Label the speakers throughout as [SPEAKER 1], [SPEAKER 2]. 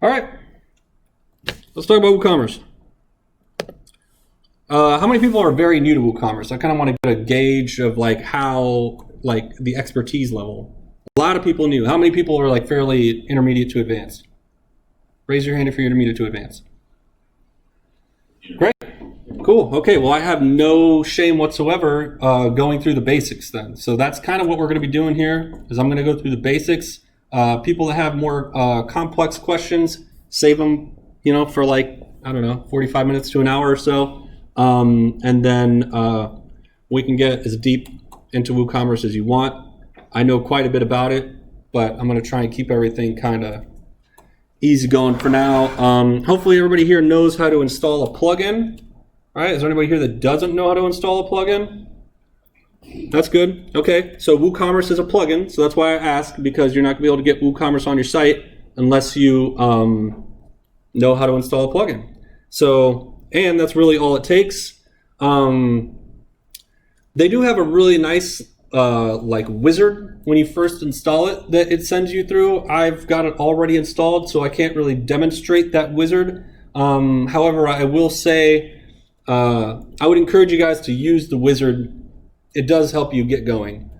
[SPEAKER 1] All right, let's talk about WooCommerce. How many people are very new to WooCommerce? I kind of want to get a gauge of like how, like the expertise level. A lot of people new. How many people are like fairly intermediate to advanced? Raise your hand if you're intermediate to advanced. Great. Cool. Okay. Well, I have no shame whatsoever going through the basics then. So that's kind of what we're going to be doing here is I'm going to go through the basics. People that have more complex questions, save them, you know, for like, I don't know, 45 minutes to an hour or so. And then we can get as deep into WooCommerce as you want. I know quite a bit about it, but I'm going to try and keep everything kind of easy going for now. Hopefully everybody here knows how to install a plugin. All right, is there anybody here that doesn't know how to install a plugin? That's good. Okay, so WooCommerce is a plugin, so that's why I asked, because you're not going to be able to get WooCommerce on your site unless you know how to install a plugin. So, and that's really all it takes. They do have a really nice like wizard when you first install it that it sends you through. I've got it already installed, so I can't really demonstrate that wizard. However, I will say I would encourage you guys to use the wizard. It does help you get going.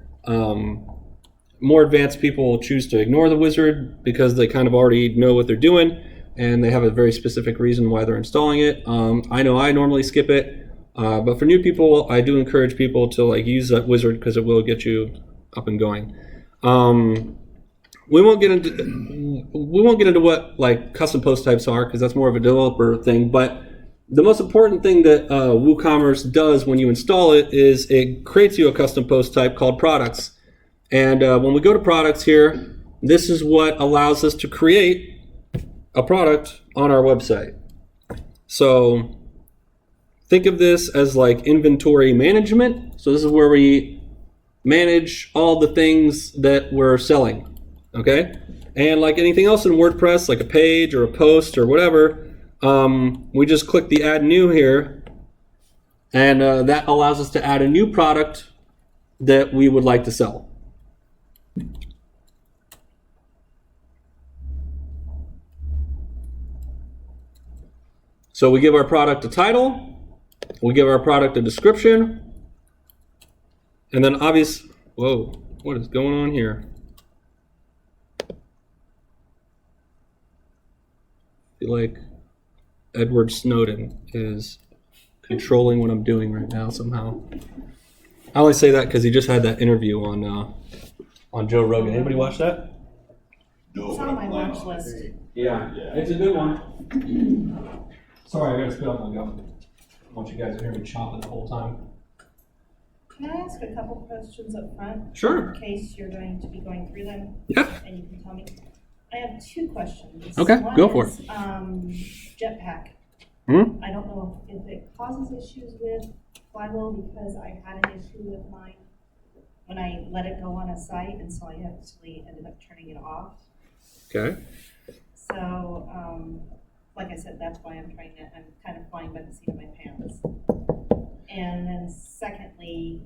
[SPEAKER 1] More advanced people will choose to ignore the wizard because they kind of already know what they're doing and they have a very specific reason why they're installing it. I know I normally skip it. But for new people, I do encourage people to like use that wizard because it will get you up and going. We won't get into what like custom post types are because that's more of a developer thing. But the most important thing that WooCommerce does when you install it is it creates you a custom post type called products. And when we go to products here, this is what allows us to create a product on our website. So think of this as like inventory management. So this is where we manage all the things that we're selling, okay? And like anything else in WordPress, like a page or a post or whatever, we just click the add new here, and that allows us to add a new product that we would like to sell. So we give our product a title. We give our product a description, and then whoa, what is going on here? I feel like Edward Snowden is controlling what I'm doing right now somehow. I only say that because he just had that interview on Joe Rogan. Anybody watch that?
[SPEAKER 2] No. It's on my watch list.
[SPEAKER 1] Yeah, it's a good one. Sorry, I gotta spit out my gum. I want you guys to hear me chomping the whole time.
[SPEAKER 2] Can I ask a couple questions up front?
[SPEAKER 1] Sure.
[SPEAKER 2] In case you're going to be going through them.
[SPEAKER 1] Yeah.
[SPEAKER 2] And you can tell me. I have two questions.
[SPEAKER 1] Okay,
[SPEAKER 2] One
[SPEAKER 1] go for
[SPEAKER 2] is,
[SPEAKER 1] it.
[SPEAKER 2] Jetpack.
[SPEAKER 1] Hmm?
[SPEAKER 2] I don't know if it causes issues with Flywheel because I had an issue with mine when I let it go on a site, and so I actually ended up turning it off.
[SPEAKER 1] Okay.
[SPEAKER 2] So, like I said, that's why I'm kind of flying by the seat of my pants. And then secondly,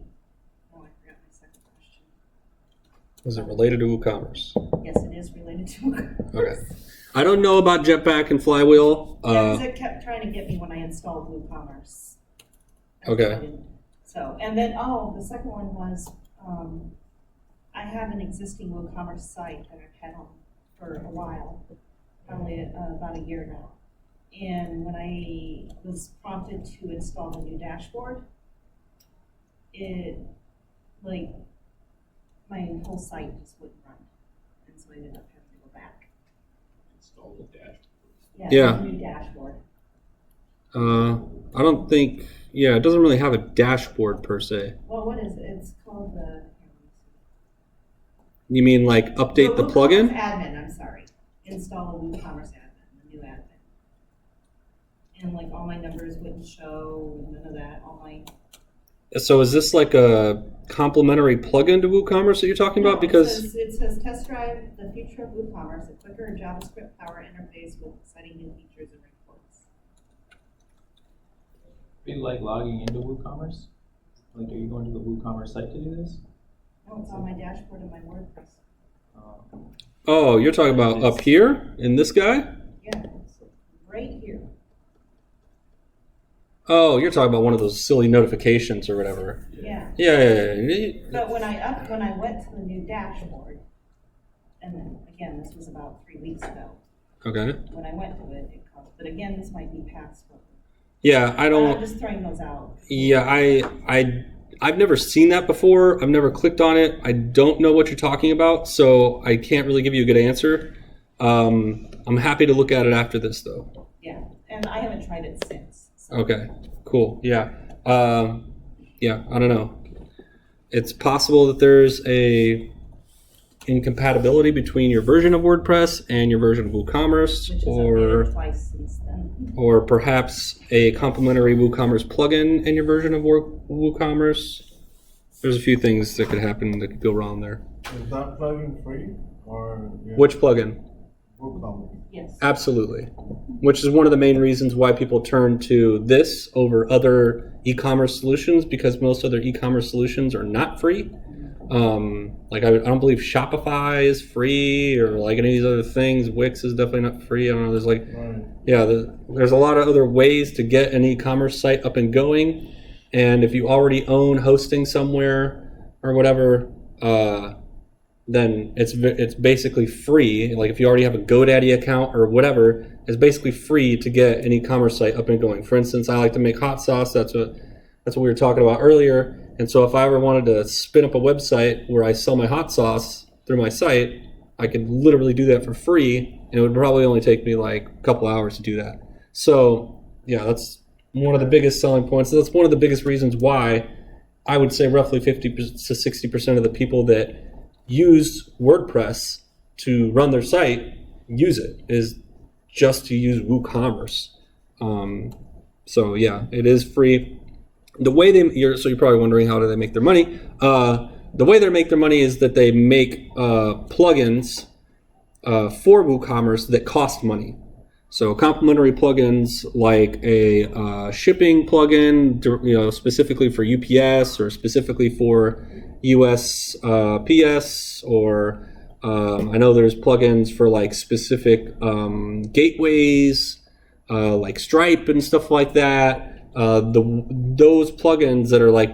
[SPEAKER 2] I forgot my second question.
[SPEAKER 1] Is it related to WooCommerce?
[SPEAKER 2] Yes, it is related to WooCommerce.
[SPEAKER 1] Okay. I don't know about Jetpack and Flywheel.
[SPEAKER 2] Because it kept trying to get me when I installed WooCommerce.
[SPEAKER 1] Okay.
[SPEAKER 2] So, and then, the second one was, I have an existing WooCommerce site that I've had on for a while, probably about a year now. And when I was prompted to install the new dashboard, it, like, my whole site just wouldn't run. And so I ended up having to go back.
[SPEAKER 3] Install the dashboard.
[SPEAKER 1] Yeah.
[SPEAKER 2] The new dashboard.
[SPEAKER 1] I don't think, it doesn't really have a dashboard per se.
[SPEAKER 2] Well, what is it? It's called the...
[SPEAKER 1] You mean like update the plugin?
[SPEAKER 2] Admin, I'm sorry. Install a WooCommerce admin, the new admin. And like all my numbers wouldn't show, none of that, all my...
[SPEAKER 1] So is this like a complementary plugin to WooCommerce that you're talking about? Because
[SPEAKER 2] it says test drive the future of WooCommerce, a quicker JavaScript power interface with exciting new features and reports.
[SPEAKER 4] Are you like logging into WooCommerce? Like, are you going to the WooCommerce site to do this?
[SPEAKER 2] No, it's on my dashboard of my WordPress.
[SPEAKER 1] oh, you're talking about up here in this guy?
[SPEAKER 2] Yeah,
[SPEAKER 1] Oh, you're talking about one of those silly notifications or whatever.
[SPEAKER 2] Yeah.
[SPEAKER 1] Yeah.
[SPEAKER 2] But when I went to the new dashboard, and then again, this was about 3 weeks ago.
[SPEAKER 1] Okay.
[SPEAKER 2] When I went to it, but again, this might be past.
[SPEAKER 1] Yeah, I don't.
[SPEAKER 2] I'm just throwing those out.
[SPEAKER 1] Yeah, I've never seen that before. I've never clicked on it. I don't know what you're talking about, so I can't really give you a good answer. I'm happy to look at it after this, though.
[SPEAKER 2] Yeah, and I haven't tried it since. So.
[SPEAKER 1] Okay, cool. Yeah. Yeah, I don't know. It's possible that there's a incompatibility between your version of WordPress and your version of WooCommerce,
[SPEAKER 2] Which is
[SPEAKER 1] or
[SPEAKER 2] twice since then.
[SPEAKER 1] or perhaps a complementary WooCommerce plugin in your version of WooCommerce. There's a few things that could happen that could go wrong there.
[SPEAKER 5] Is that plugin free or? Yeah,
[SPEAKER 1] Which plugin?
[SPEAKER 5] WooCommerce.
[SPEAKER 2] Yes.
[SPEAKER 1] Absolutely. Which is one of the main reasons why people turn to this over other e-commerce solutions, because most other e-commerce solutions are not free. Like I don't believe Shopify is free, or like any of these other things. Wix is definitely not free. I don't know. There's like,
[SPEAKER 5] Right.
[SPEAKER 1] yeah, there's a lot of other ways to get an e-commerce site up and going. And if you already own hosting somewhere or whatever, then it's basically free. Like if you already have a GoDaddy account or whatever, it's basically free to get an e-commerce site up and going. For instance, I like to make hot sauce. That's what we were talking about earlier. And so if I ever wanted to spin up a website where I sell my hot sauce through my site, I could literally do that for free, and it would probably only take me like a couple hours to do that. So yeah, that's one of the biggest selling points. That's one of the biggest reasons why I would say roughly 50 to 60% of the people that use WordPress to run their site use it, is just to use WooCommerce. So yeah, it is free. The way you're probably wondering, how do they make their money? The way they make their money is that they make plugins for WooCommerce that cost money. So complementary plugins like a shipping plugin, specifically for UPS or specifically for USPS, or I know there's plugins for like specific gateways, like Stripe and stuff like that. Those plugins that are like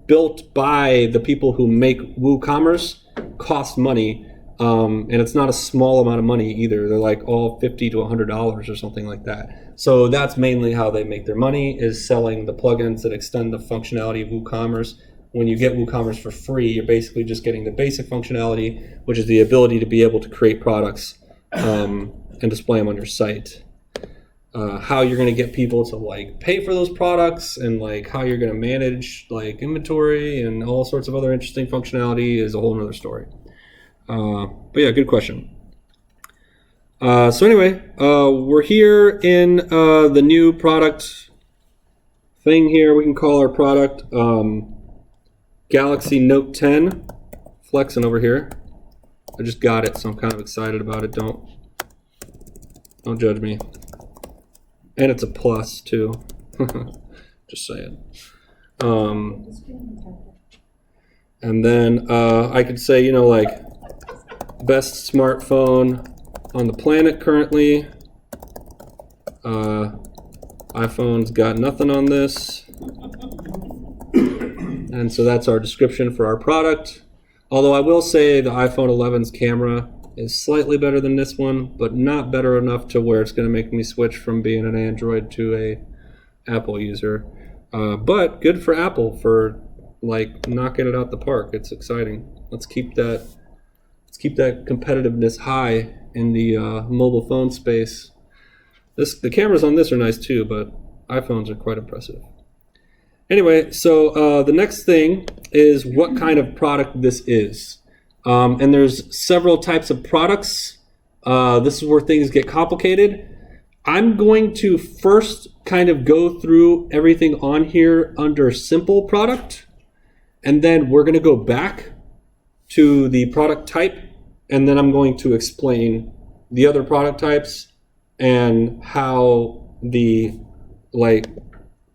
[SPEAKER 1] built by the people who make WooCommerce cost money, and it's not a small amount of money either. They're like all $50 to $100 or something like that. So that's mainly how they make their money, is selling the plugins that extend the functionality of WooCommerce. When you get WooCommerce for free, you're basically just getting the basic functionality, which is the ability to be able to create products and display them on your site. How you're going to get people to like pay for those products, and like how you're going to manage like inventory and all sorts of other interesting functionality is a whole nother story. But yeah, good question. So anyway, we're here in the new product thing here. We can call our product Galaxy Note 10. Flexing over here. I just got it, so I'm kind of excited about it. Don't judge me. And it's a plus too. Just saying. And then I could say, like, best smartphone on the planet currently. iPhone's got nothing on this. And so that's our description for our product. Although I will say the iPhone 11's camera is slightly better than this one, but not better enough to where it's going to make me switch from being an Android to a Apple user. But good for Apple for like knocking it out the park. It's exciting. Let's keep that competitiveness high in the mobile phone space. The cameras on this are nice too, but iPhones are quite impressive. Anyway, so the next thing is what kind of product this is. And there's several types of products. This is where things get complicated. I'm going to first kind of go through everything on here under simple product, and then we're going to go back to the product type, and then I'm going to explain the other product types and how the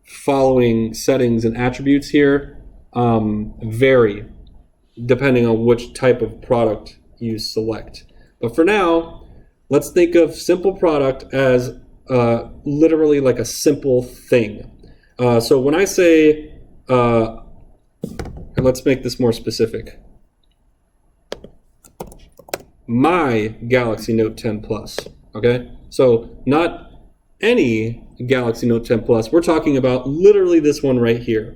[SPEAKER 1] following settings and attributes here vary depending on which type of product you select. But for now, let's think of simple product as literally like a simple thing. So when I say, let's make this more specific. My Galaxy Note 10 Plus, okay? So not any Galaxy Note 10 Plus. We're talking about literally this one right here.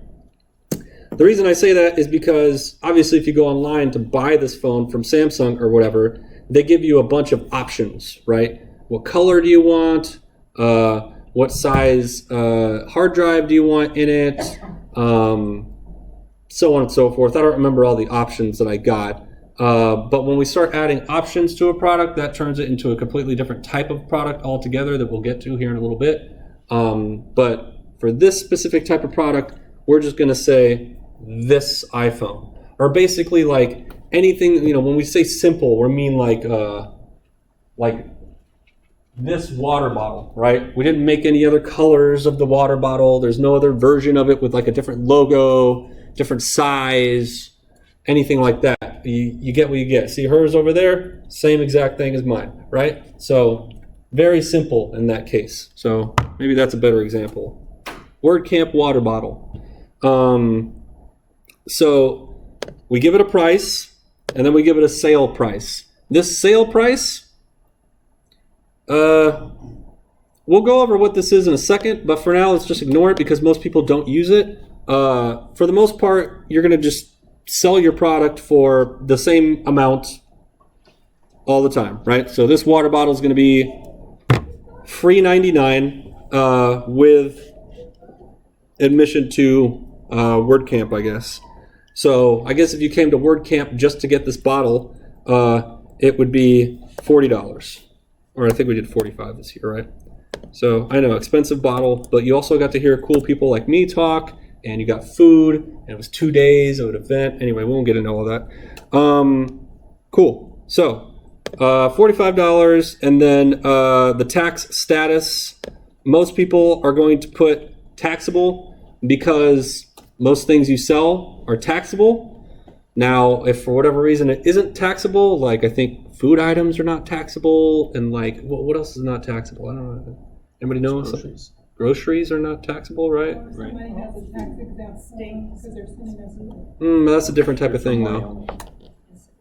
[SPEAKER 1] The reason I say that is because obviously if you go online to buy this phone from Samsung or whatever, they give you a bunch of options, right? What color do you want? What size hard drive do you want in it? So on and so forth. I don't remember all the options that I got. But when we start adding options to a product, that turns it into a completely different type of product altogether that we'll get to here in a little bit. But for this specific type of product, we're just going to say this iPhone. Or basically like anything, you know, when we say simple, we mean like this water bottle, right? We didn't make any other colors of the water bottle. There's no other version of it with like a different logo, different size, anything like that. You get what you get. See hers over there? Same exact thing as mine, right? So very simple in that case. So maybe that's a better example. WordCamp water bottle. So we give it a price, and then we give it a sale price. This sale price, we'll go over what this is in a second, but for now, let's just ignore it because most people don't use it. For the most part, you're going to just sell your product for the same amount all the time, right? So this water bottle is going to be free $99 with admission to WordCamp, I guess. So I guess if you came to WordCamp just to get this bottle, it would be $40. Or I think we did 45 this year, right? So I know, expensive bottle, but you also got to hear cool people like me talk, and you got food, and it was 2 days of an event. Anyway, we won't get into all that. Cool. So $45, and then the tax status. Most people are going to put taxable because most things you sell are taxable. Now, if for whatever reason it isn't taxable, like I think food items are not taxable, and like what else is not taxable? I don't know. Anybody know?
[SPEAKER 4] Groceries.
[SPEAKER 1] Groceries are not taxable, right?
[SPEAKER 4] Right.
[SPEAKER 6] Somebody has a tax exempt state because they're sending us.
[SPEAKER 1] That's a different type of thing, though.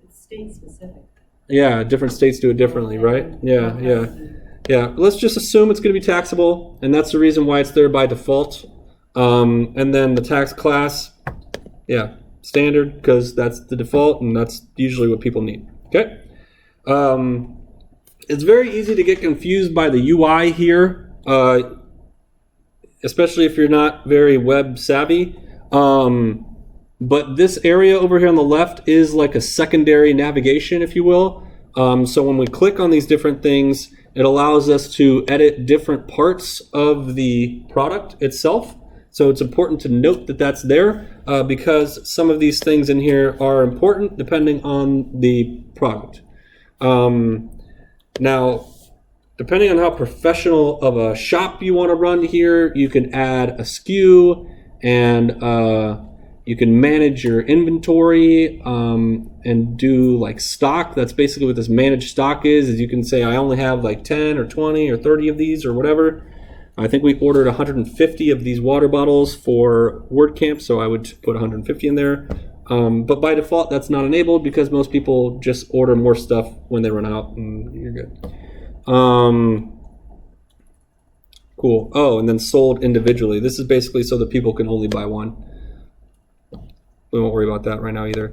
[SPEAKER 2] It's state specific.
[SPEAKER 1] Yeah, different states do it differently, right? Yeah. Let's just assume it's going to be taxable, and that's the reason why it's there by default. And then the tax class, yeah, standard, because that's the default, and that's usually what people need. Okay. It's very easy to get confused by the UI here, especially if you're not very web savvy. But this area over here on the left is like a secondary navigation, if you will. So when we click on these different things, it allows us to edit different parts of the product itself. So it's important to note that that's there because some of these things in here are important depending on the product. Now, depending on how professional of a shop you want to run here, you can add a SKU and you can manage your inventory and do like stock. That's basically what this managed stock is you can say I only have like 10 or 20 or 30 of these or whatever. I think we ordered 150 of these water bottles for WordCamp, so I would put 150 in there. But by default, that's not enabled because most people just order more stuff when they run out, and you're good. Cool. Oh, and then sold individually. This is basically so that people can only buy one. We won't worry about that right now either.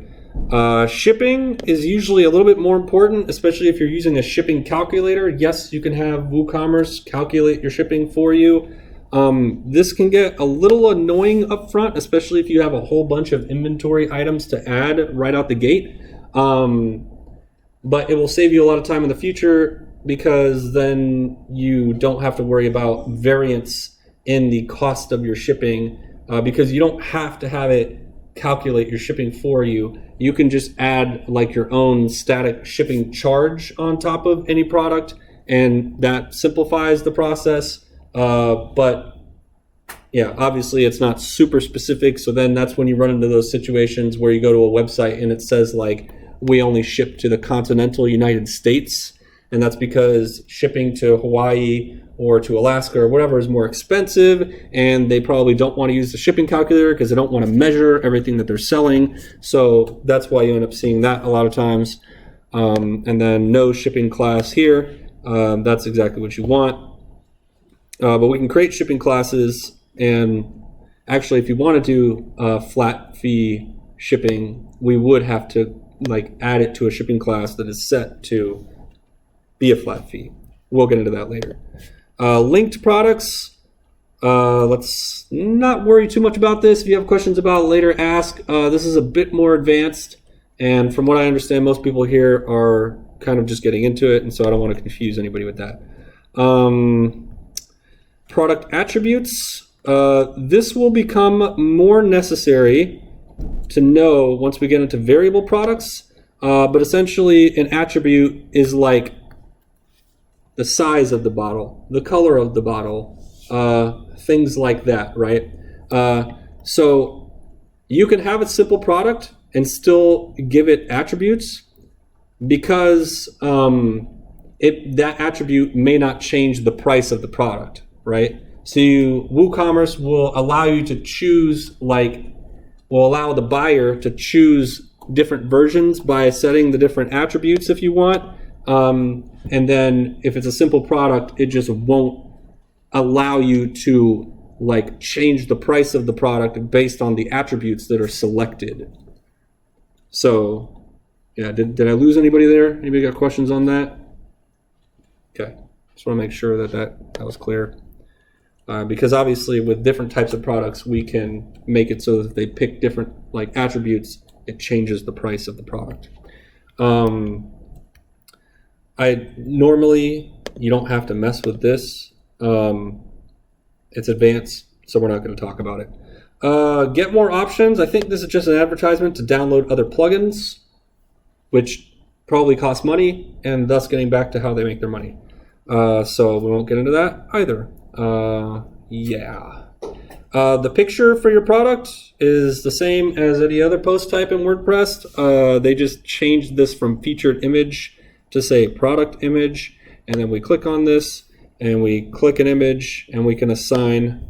[SPEAKER 1] Shipping is usually a little bit more important, especially if you're using a shipping calculator. Yes, you can have WooCommerce calculate your shipping for you. This can get a little annoying up front, especially if you have a whole bunch of inventory items to add right out the gate. But it will save you a lot of time in the future because then you don't have to worry about variance in the cost of your shipping because you don't have to have it calculate your shipping for you. You can just add like your own static shipping charge on top of any product, and that simplifies the process. But yeah, obviously it's not super specific. So then that's when you run into those situations where you go to a website and it says like, we only ship to the continental United States. And that's because shipping to Hawaii or to Alaska or whatever is more expensive, and they probably don't want to use the shipping calculator because they don't want to measure everything that they're selling. So that's why you end up seeing that a lot of times. And then no shipping class here. That's exactly what you want. But we can create shipping classes, and actually if you want to do flat fee shipping, we would have to like add it to a shipping class that is set to be a flat fee. We'll get into that later. Linked products, let's not worry too much about this. If you have questions about it later, ask. This is a bit more advanced, and from what I understand, most people here are kind of just getting into it, and so I don't want to confuse anybody with that. Product attributes, this will become more necessary to know once we get into variable products, but essentially an attribute is like the size of the bottle, the color of the bottle, things like that, right? So you can have a simple product and still give it attributes because that attribute may not change the price of the product, right? So WooCommerce will allow you to choose, will allow the buyer to choose different versions by setting the different attributes if you want. And then if it's a simple product, it just won't allow you to change the price of the product based on the attributes that are selected. So yeah, did I lose anybody there? Anybody got questions on that? Okay, just want to make sure that was clear. Because obviously with different types of products, we can make it so that if they pick different attributes, it changes the price of the product. Normally, you don't have to mess with this. It's advanced, so we're not going to talk about it. Get more options. I think this is just an advertisement to download other plugins, which probably cost money, and thus getting back to how they make their money. So we won't get into that either. The picture for your product is the same as any other post type in WordPress. They just changed this from featured image to say product image, and then we click on this and we click an image and we can assign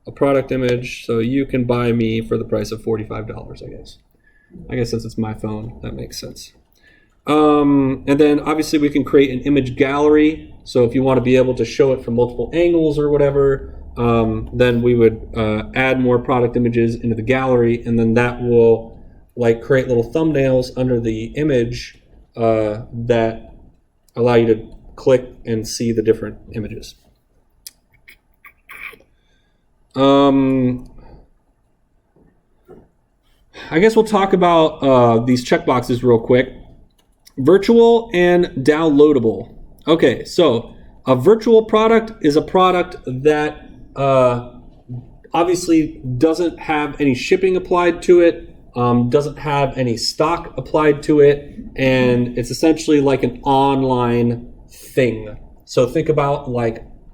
[SPEAKER 1] a product image. So you can buy me for the price of $45, I guess since it's my phone, that makes sense. And then obviously we can create an image gallery. So if you want to be able to show it from multiple angles or whatever, then we would add more product images into the gallery, and then that will create little thumbnails under the image that allow you to click and see the different images. I guess we'll talk about these checkboxes real quick. Virtual and downloadable. Okay, so a virtual product is a product that obviously doesn't have any shipping applied to it, doesn't have any stock applied to it, and it's essentially like an online thing. So think about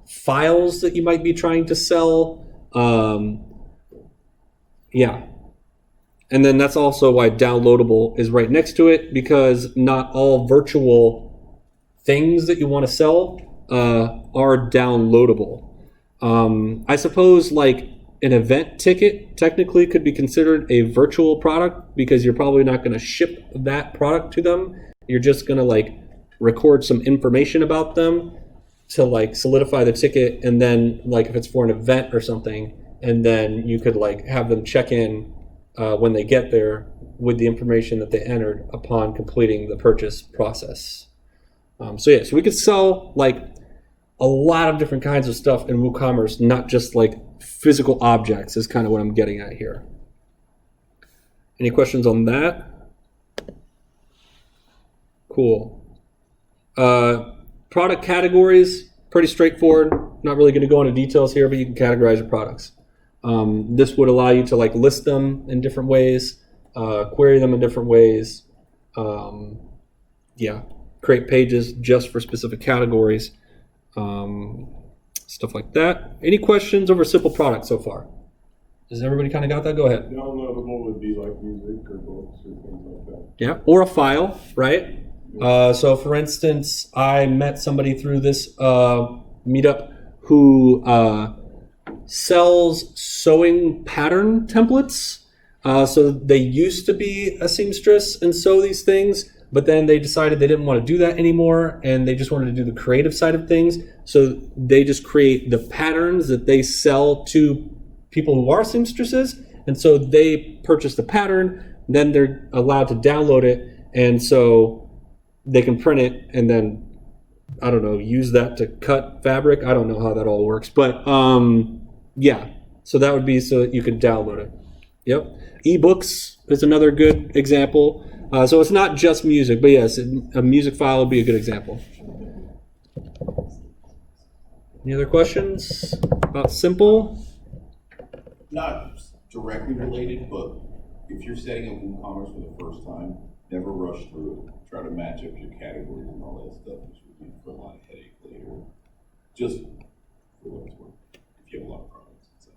[SPEAKER 1] files that you might be trying to sell. And then that's also why downloadable is right next to it, because not all virtual things that you want to sell are downloadable. I suppose an event ticket technically could be considered a virtual product because you're probably not going to ship that product to them. You're just going to record some information about them to solidify the ticket, and then if it's for an event or something, and then you could have them check in when they get there with the information that they entered upon completing the purchase process. So we could sell a lot of different kinds of stuff in WooCommerce, not just physical objects is kind of what I'm getting at here. Any questions on that? Cool. Product categories, pretty straightforward. Not really going to go into details here, but you can categorize your products. This would allow you to list them in different ways, query them in different ways. Create pages just for specific categories. Stuff like that. Any questions over simple products so far? Does everybody kind of got that? Go ahead.
[SPEAKER 3] Downloadable would be music or books or things like that.
[SPEAKER 1] Yeah, or a file, right? So for instance, I met somebody through this meetup who sells sewing pattern templates. So they used to be a seamstress and sew these things, but then they decided they didn't want to do that anymore, and they just wanted to do the creative side of things. So they just create the patterns that they sell to people who are seamstresses, and so they purchase the pattern, then they're allowed to download it, and so they can print it and then, I don't know, use that to cut fabric. I don't know how that all works, but yeah, so that would be so that you could download it. Yep. Ebooks is another good example. So it's not just music, but yes, a music file would be a good example. Any other questions about Simple?
[SPEAKER 7] Not directly related, but if you're setting up WooCommerce for the first time, never rush through it. Try to match up your categories and all that stuff, which would be for a lot of headache later. Just for what it's worth, if you have a lot of products, etc.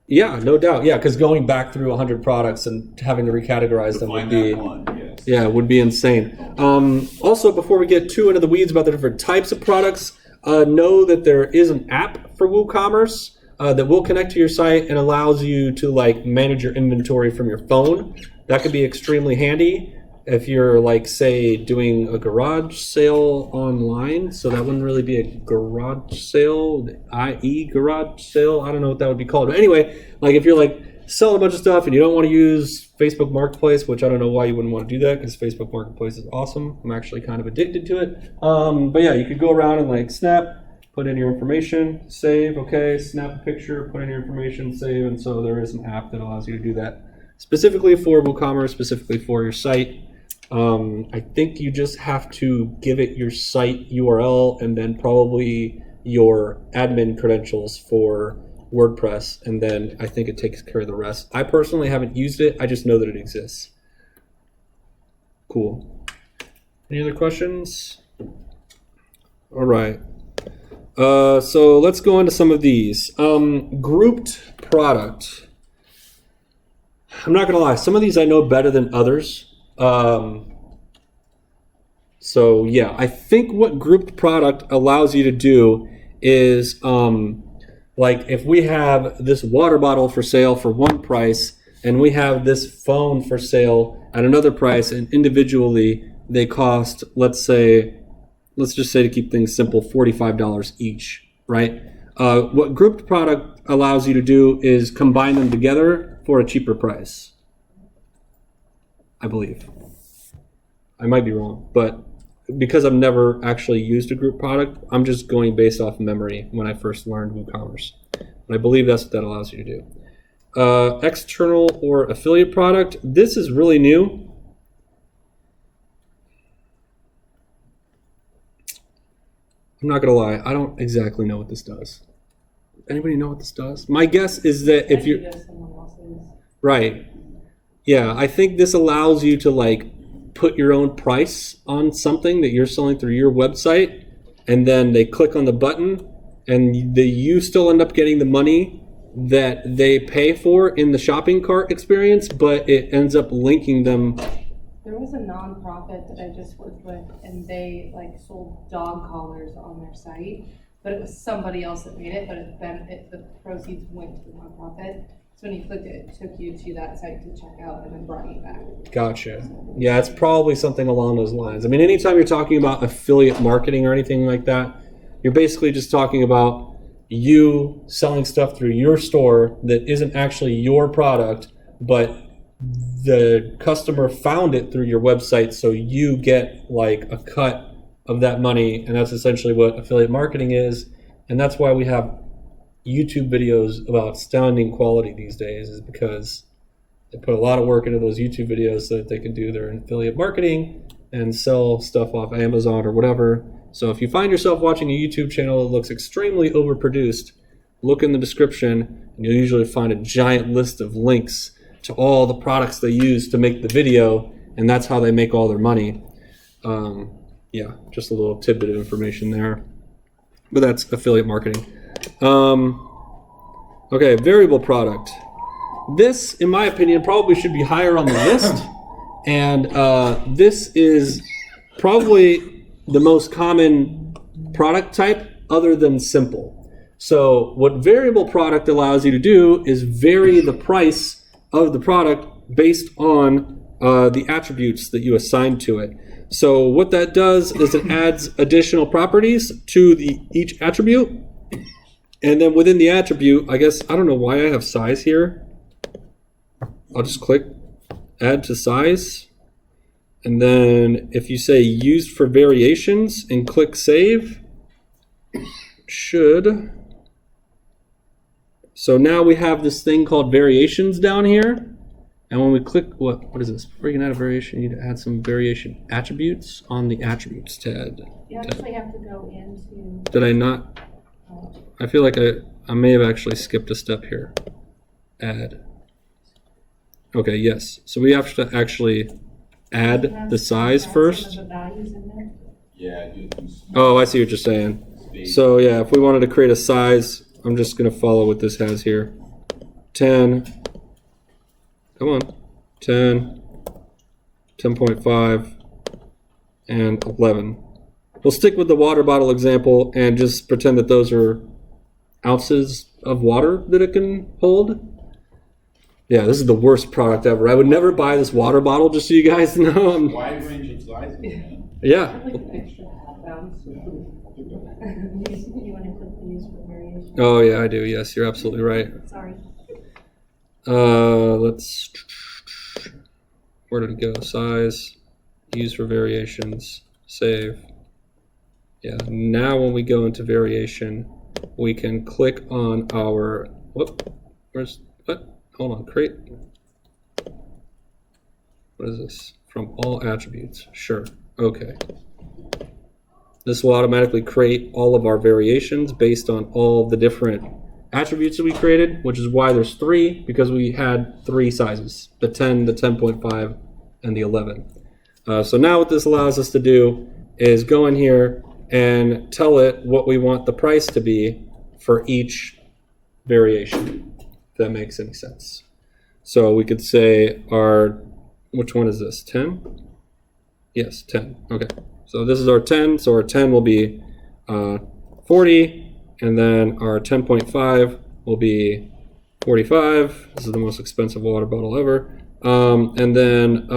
[SPEAKER 1] Yeah, no doubt. Yeah, because going back through 100 products and having to recategorize them would
[SPEAKER 7] Find
[SPEAKER 1] be,
[SPEAKER 7] that one, yes.
[SPEAKER 1] yeah, would be insane. Also, before we get too into the weeds about the different types of products, know that there is an app for WooCommerce that will connect to your site and allows you to like manage your inventory from your phone. That could be extremely handy if you're like, say, doing a garage sale online. So that wouldn't really be a garage sale, i.e. garage sale. I don't know what that would be called. But anyway, like if you're like selling a bunch of stuff and you don't want to use Facebook Marketplace, which I don't know why you wouldn't want to do that because Facebook Marketplace is awesome. I'm actually kind of addicted to it. But yeah, you could go around and like snap, put in your information, save, okay, snap a picture, put in your information, save. And so there is an app that allows you to do that specifically for WooCommerce, specifically for your site. I think you just have to give it your site URL and then probably your admin credentials for WordPress, and then I think it takes care of the rest. I personally haven't used it. I just know that it exists. Cool. Any other questions? All right. So let's go into some of these. Grouped product. I'm not going to lie. Some of these I know better than others. So yeah, I think what grouped product allows you to do is like if we have this water bottle for sale for one price and we have this phone for sale at another price, and individually they cost, let's just say to keep things simple, $45 each, right? What grouped product allows you to do is combine them together for a cheaper price, I believe. I might be wrong, but because I've never actually used a group product, I'm just going based off memory when I first learned WooCommerce. And I believe that's what that allows you to do. External or affiliate product. This is really new. I'm not gonna lie, I don't exactly know what this does. Anybody know what this does? My guess is that if you right, yeah, I think this allows you to like put your own price on something that you're selling through your website, and then they click on the button, and you still end up getting the money that they pay for in the shopping cart experience, but it ends up linking them.
[SPEAKER 8] There was a nonprofit that I just worked with, and they like sold dog collars on their site, but it was somebody else that made it, but the proceeds went to the nonprofit. So when you clicked it, it took you to that site to check out and then brought you back.
[SPEAKER 1] Gotcha. Yeah, it's probably something along those lines. I mean, anytime you're talking about affiliate marketing or anything like that, you're basically just talking about you selling stuff through your store that isn't actually your product, but the customer found it through your website, so you get like a cut of that money, and that's essentially what affiliate marketing is. And that's why we have YouTube videos of outstanding quality these days, is because they put a lot of work into those YouTube videos so that they can do their affiliate marketing and sell stuff off Amazon or whatever. So if you find yourself watching a YouTube channel that looks extremely overproduced, look in the description and you'll usually find a giant list of links to all the products they use to make the video, and that's how they make all their money. Yeah, just a little tidbit of information there. But that's affiliate marketing. Okay, variable product. This, in my opinion, probably should be higher on the list. And this is probably the most common product type other than simple. So what variable product allows you to do is vary the price of the product based on the attributes that you assign to it. So what that does is it adds additional properties to each attribute. And then within the attribute, I guess, I don't know why I have size here. I'll just click add to size. And then if you say used for variations and click save, should. So now we have this thing called variations down here. And when we click, what is this? Before you can add a variation, you need to add some variation attributes on the attributes tab.
[SPEAKER 2] You actually have to go into.
[SPEAKER 1] Did I not? I feel like I may have actually skipped a step here. Add. Okay, yes. So we have to actually add the size first.
[SPEAKER 2] Some of the values in there.
[SPEAKER 7] Yeah, do
[SPEAKER 1] Oh, I see what you're saying. So yeah, if we wanted to create a size, I'm just going to follow what this has here. 10. Come on. 10, 10.5, and 11. We'll stick with the water bottle example and just pretend that those are ounces of water that it can hold. Yeah, this is the worst product ever. I would never buy this water bottle, just so you guys know.
[SPEAKER 7] wide range of sizes, man.
[SPEAKER 1] Yeah.
[SPEAKER 2] You want to click the use for variation?
[SPEAKER 1] Oh, yeah, I do. Yes, you're absolutely right.
[SPEAKER 2] Sorry.
[SPEAKER 1] Let's. Where did it go? Size, use for variations, save. Yeah, now when we go into variation, we can click on our. Whoop. Where's. What? Hold on. Create. What is this? From all attributes. Sure. Okay. This will automatically create all of our variations based on all the different attributes that we created, which is why there's 3, because we had 3 sizes, the 10, the 10.5, and the 11. So now what this allows us to do is go in here and tell it what we want the price to be for each variation, if that makes any sense. So we could say which one is this, 10? Yes, 10, okay. So this is our 10, so our 10 will be 40, and then our 10.5 will be 45. This is the most expensive water bottle ever. And then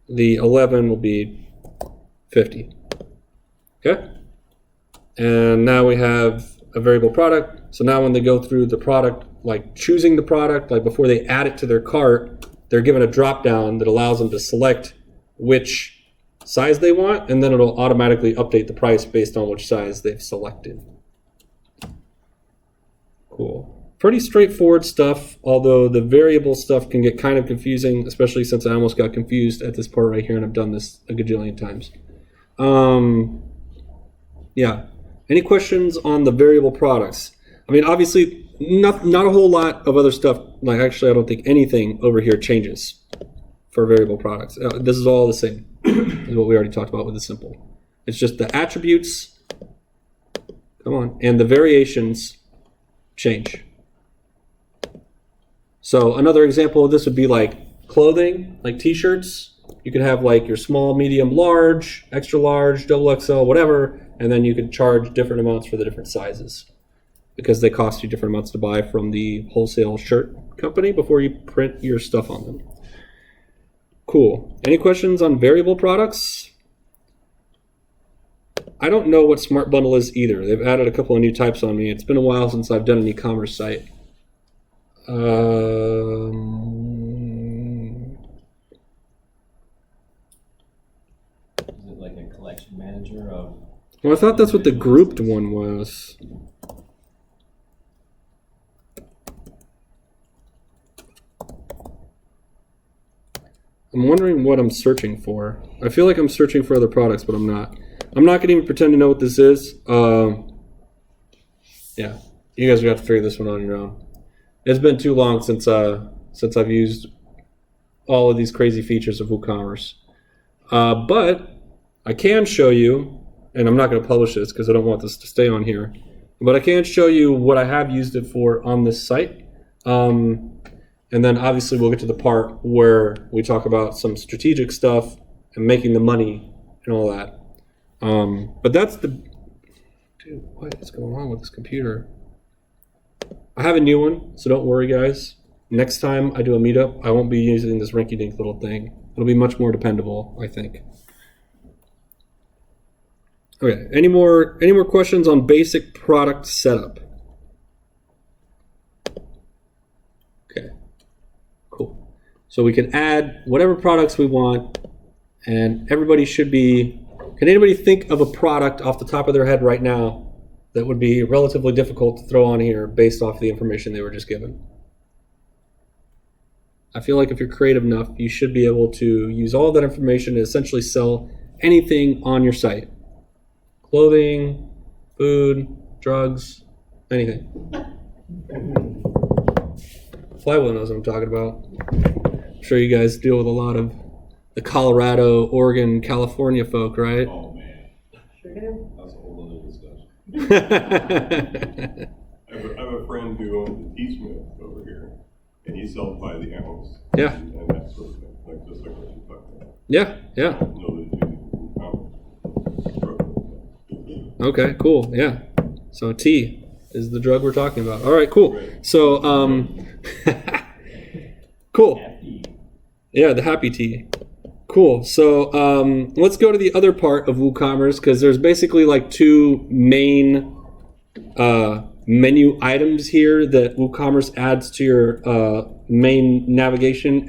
[SPEAKER 1] the 11 will be 50. Okay? And now we have a variable product. So now when they go through the product, like choosing the product, like before they add it to their cart, they're given a drop down that allows them to select which size they want, and then it'll automatically update the price based on which size they've selected. Cool. Pretty straightforward stuff, although the variable stuff can get kind of confusing, especially since I almost got confused at this part right here, and I've done this a gajillion times. Yeah. Any questions on the variable products? I mean, obviously, not a whole lot of other stuff. Like, actually, I don't think anything over here changes for variable products. This is all the same as what we already talked about with the simple. It's just the attributes, come on, and the variations change. So another example of this would be like clothing, like t-shirts. You could have like your small, medium, large, extra large, double XL, whatever, and then you could charge different amounts for the different sizes because they cost you different amounts to buy from the wholesale shirt company before you print your stuff on them. Cool. Any questions on variable products? I don't know what Smart Bundle is either. They've added a couple of new types on me. It's been a while since I've done an e-commerce site.
[SPEAKER 4] Is it like a collection manager of?
[SPEAKER 1] Well, I thought that's what the grouped one was. I'm wondering what I'm searching for. I feel like I'm searching for other products, but I'm not. I'm not going to even pretend to know what this is. Yeah, you guys are going to have to figure this one out on your own. It's been too long since I've used all of these crazy features of WooCommerce. But I can show you, and I'm not going to publish this because I don't want this to stay on here, but I can show you what I have used it for on this site. And then obviously we'll get to the part where we talk about some strategic stuff and making the money and all that. But that's the Dude, what is going on with this computer? I have a new one, so don't worry, guys. Next time I do a meetup, I won't be using this rinky-dink little thing. It'll be much more dependable, I think. Okay, any more questions on basic product setup? Okay, cool. So we can add whatever products we want, and everybody should be... Can anybody think of a product off the top of their head right now that would be relatively difficult to throw on here based off the information they were just given? I feel like if you're creative enough, you should be able to use all that information to essentially sell anything on your site. Clothing, food, drugs, anything. Flywheel knows what I'm talking about. I'm sure you guys deal with a lot of the Colorado, Oregon, California folk, right?
[SPEAKER 7] Oh, man.
[SPEAKER 8] Sure do.
[SPEAKER 7] That's a whole other discussion.
[SPEAKER 3] I have a friend who owns a T-Smith over here, and he sells by the ounce.
[SPEAKER 1] Yeah.
[SPEAKER 3] And that sort of thing, like just like what you talked about.
[SPEAKER 1] Yeah, yeah.
[SPEAKER 3] I don't know that you can
[SPEAKER 1] Okay, cool. Yeah. So T is the drug we're talking about. All right, cool.
[SPEAKER 3] Right.
[SPEAKER 1] So, cool.
[SPEAKER 4] Happy.
[SPEAKER 1] Yeah, the happy T. Cool. So let's go to the other part of WooCommerce, because there's basically like two main menu items here that WooCommerce adds to your main navigation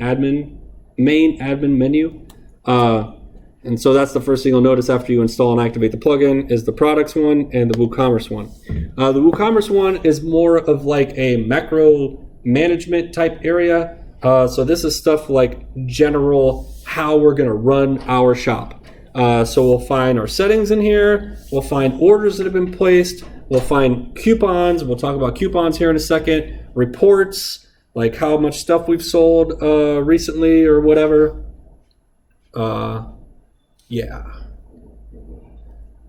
[SPEAKER 1] main admin menu. And so that's the first thing you'll notice after you install and activate the plugin is the products one and the WooCommerce one. The WooCommerce one is more of like a macro management type area. So this is stuff like general how we're going to run our shop. So we'll find our settings in here. We'll find orders that have been placed. We'll find coupons. We'll talk about coupons here in a second. Reports, like how much stuff we've sold recently or whatever. Yeah.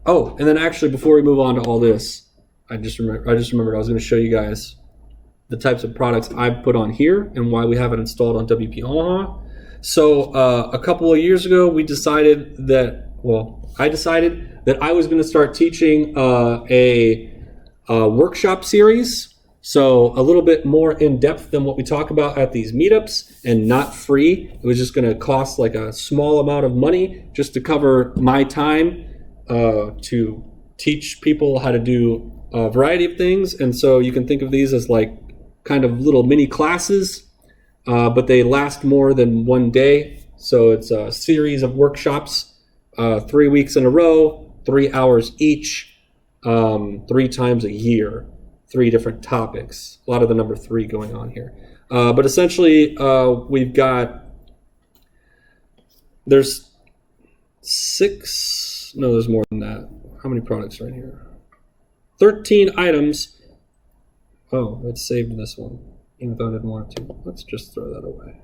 [SPEAKER 1] Oh, and then actually before we move on to all this, I just remembered I was going to show you guys the types of products I've put on here and why we have it installed on WP Omaha. So a couple of years ago, I decided that I was going to start teaching a workshop series. So a little bit more in depth than what we talk about at these meetups and not free. It was just going to cost like a small amount of money just to cover my time to teach people how to do a variety of things. And so you can think of these as like kind of little mini classes, but they last more than one day. So it's a series of workshops, 3 weeks in a row, 3 hours each, 3 times a year, 3 different topics. A lot of the number 3 going on here. But essentially, we've got, there's more than that. How many products are in here? 13 items. Oh, it saved this one, even though I didn't want it to. Let's just throw that away.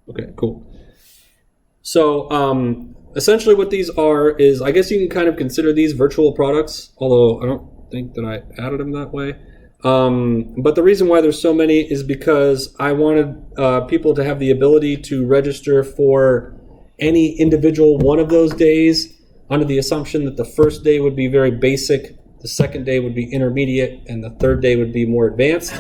[SPEAKER 1] Okay, cool. So essentially what these are is, I guess you can kind of consider these virtual products, although I don't think that I added them that way. But the reason why there's so many is because I wanted people to have the ability to register for any individual one of those days under the assumption that the first day would be very basic, the second day would be intermediate, and the third day would be more advanced.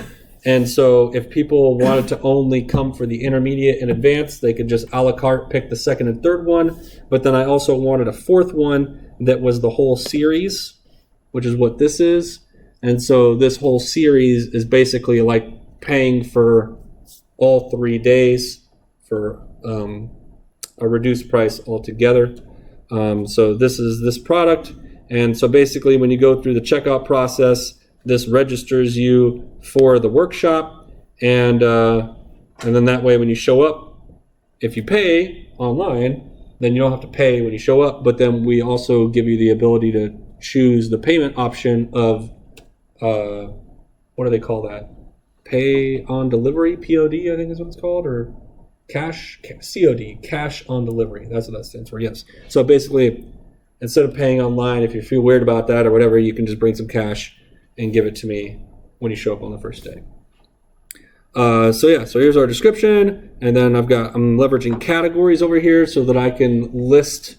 [SPEAKER 1] And so if people wanted to only come for the intermediate and advanced, they could just a la carte pick the second and third one. But then I also wanted a fourth one that was the whole series, which is what this is. And so this whole series is basically like paying for all 3 days for a reduced price altogether. So this is this product. And so basically when you go through the checkout process, this registers you for the workshop. And then that way when you show up, if you pay online, then you don't have to pay when you show up. But then we also give you the ability to choose the payment option of what do they call that? Pay on delivery, POD, I think is what it's called, or cash, COD, cash on delivery. That's what that stands for, yes. So basically, instead of paying online, if you feel weird about that or whatever, you can just bring some cash and give it to me when you show up on the first day. So here's our description, and then I'm leveraging categories over here so that I can list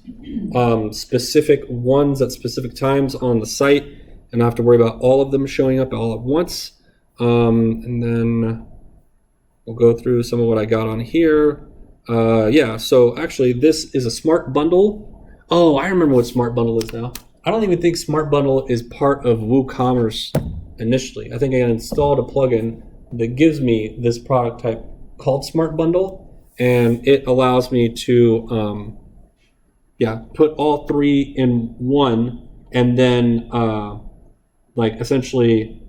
[SPEAKER 1] specific ones at specific times on the site, and not have to worry about all of them showing up all at once. And then we'll go through some of what I got on here. So actually this is a Smart Bundle. Oh, I remember what Smart Bundle is now. I don't even think Smart Bundle is part of WooCommerce initially. I think I installed a plugin that gives me this product type called Smart Bundle, and it allows me to put all three in one, and then essentially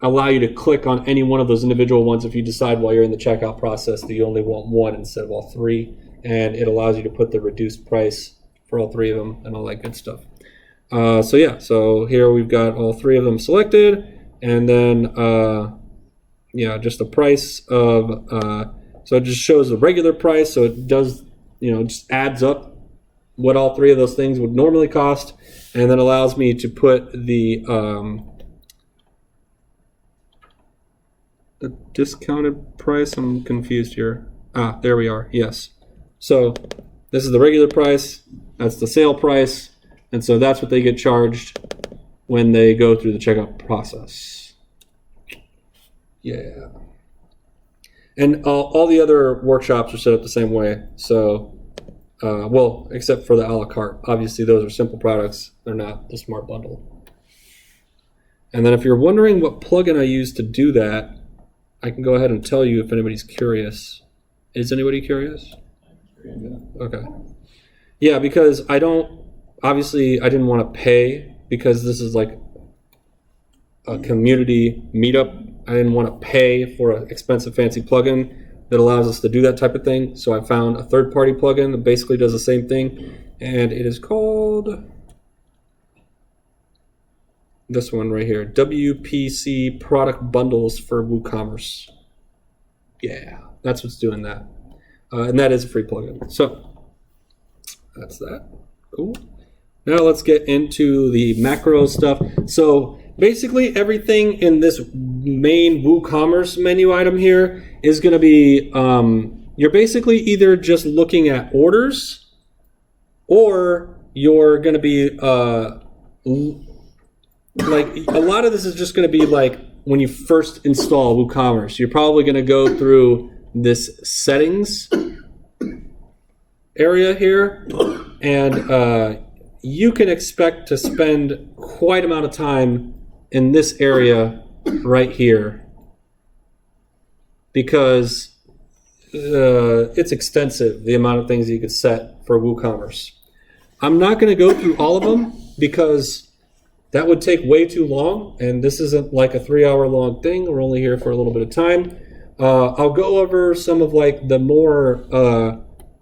[SPEAKER 1] allow you to click on any one of those individual ones if you decide while you're in the checkout process that you only want one instead of all three, and it allows you to put the reduced price for all three of them and all that good stuff. So here we've got all three of them selected, and then just the price of so it just shows the regular price, so it does just adds up what all three of those things would normally cost, and then allows me to put the discounted price. I'm confused here. There we are. Yes. So this is the regular price, that's the sale price, and so that's what they get charged when they go through the checkout process. Yeah. And all the other workshops are set up the same way. So, except for the a la carte. Obviously, those are simple products. They're not the Smart Bundle. And then if you're wondering what plugin I use to do that, I can go ahead and tell you if anybody's curious. Is anybody curious? Okay. Yeah, because I didn't want to pay, because this is like a community meetup. I didn't want to pay for an expensive fancy plugin that allows us to do that type of thing. So I found a third-party plugin that basically does the same thing, and it is called this one right here, WPC Product Bundles for WooCommerce. Yeah, that's what's doing that. And that is a free plugin. So that's that. Cool. Now let's get into the macro stuff. So basically everything in this main WooCommerce menu item here is going to be, you're basically either just looking at orders, or you're going to be like, a lot of this is just going to be like when you first install WooCommerce, you're probably going to go through this settings area here, and you can expect to spend quite amount of time in this area right here, because it's extensive, the amount of things you could set for WooCommerce. I'm not going to go through all of them because that would take way too long, and this isn't like a 3-hour long thing. We're only here for a little bit of time. I'll go over some of like the more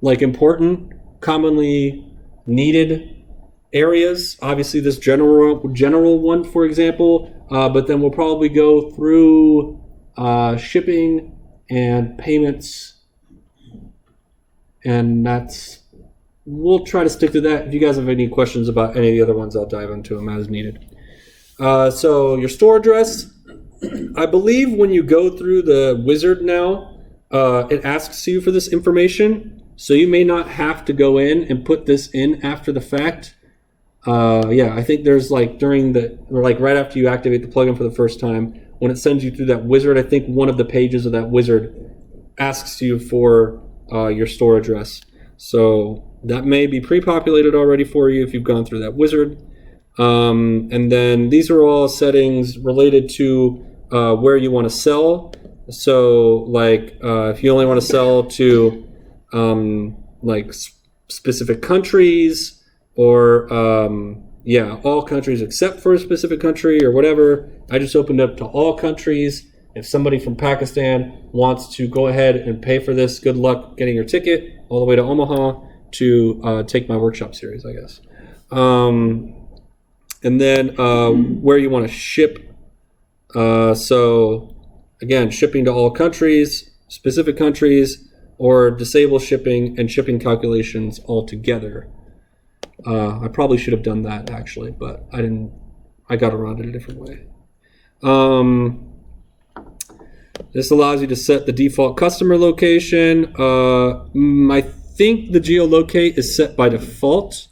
[SPEAKER 1] important, commonly needed areas. Obviously this general one, for example, but then we'll probably go through shipping and payments, and we'll try to stick to that. If you guys have any questions about any of the other ones, I'll dive into them as needed. So your store address, I believe when you go through the wizard now, it asks you for this information, so you may not have to go in and put this in after the fact. I think there's like right after you activate the plugin for the first time, when it sends you through that wizard, I think one of the pages of that wizard asks you for your store address. So that may be pre-populated already for you if you've gone through that wizard. And then these are all settings related to where you want to sell. So like if you only want to sell to like specific countries, or all countries except for a specific country or whatever, I just opened up to all countries. If somebody from Pakistan wants to go ahead and pay for this, good luck getting your ticket all the way to Omaha to take my workshop series, I guess. And then where you want to ship. So again, shipping to all countries, specific countries, or disable shipping and shipping calculations altogether. I probably should have done that actually, but I didn't. I got around it a different way. This allows you to set the default customer location. I think the geolocate is set by default,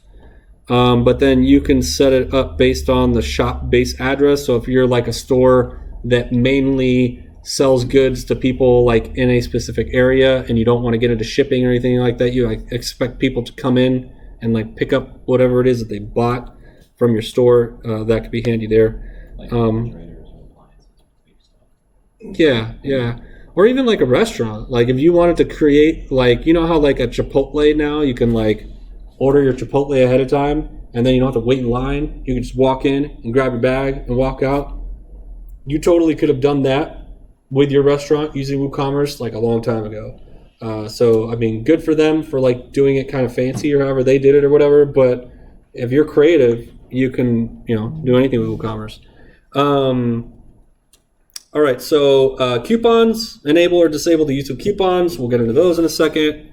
[SPEAKER 1] but then you can set it up based on the shop base address. So if you're like a store that mainly sells goods to people like in a specific area and you don't want to get into shipping or anything like that, you like expect people to come in and like pick up whatever it is that they bought from your store, that could be handy there.
[SPEAKER 4] Like refrigerators or appliances, big stuff.
[SPEAKER 1] Yeah. Or even like a restaurant. Like if you wanted to create like, you know how like at Chipotle now you can like order your Chipotle ahead of time and then you don't have to wait in line. You can just walk in and grab your bag and walk out. You totally could have done that with your restaurant using WooCommerce like a long time ago. So I mean, good for them for like doing it kind of fancy or however they did it or whatever. But if you're creative, you can, do anything with WooCommerce. All right, so coupons, enable or disable the use of coupons. We'll get into those in a second.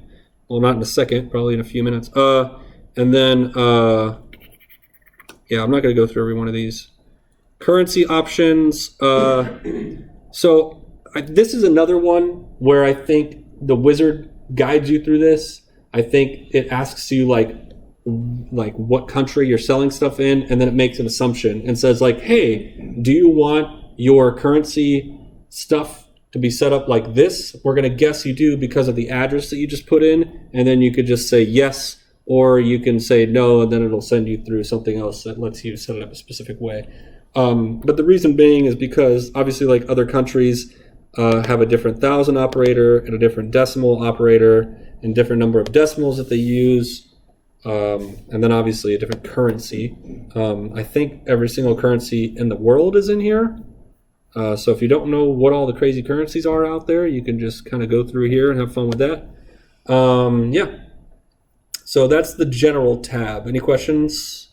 [SPEAKER 1] Well, not in a second, probably in a few minutes. And then, I'm not going to go through every one of these. Currency options. So this is another one where I think the wizard guides you through this. I think it asks you like what country you're selling stuff in, and then it makes an assumption and says like, hey, do you want your currency stuff to be set up like this? We're going to guess you do because of the address that you just put in, and then you could just say yes, or you can say no, and then it'll send you through something else that lets you set it up a specific way. But the reason being is because obviously like other countries have a different thousand operator and a different decimal operator and different number of decimals that they use. And then obviously a different currency. I think every single currency in the world is in here. So if you don't know what all the crazy currencies are out there, you can just kind of go through here and have fun with that. So that's the general tab. Any questions?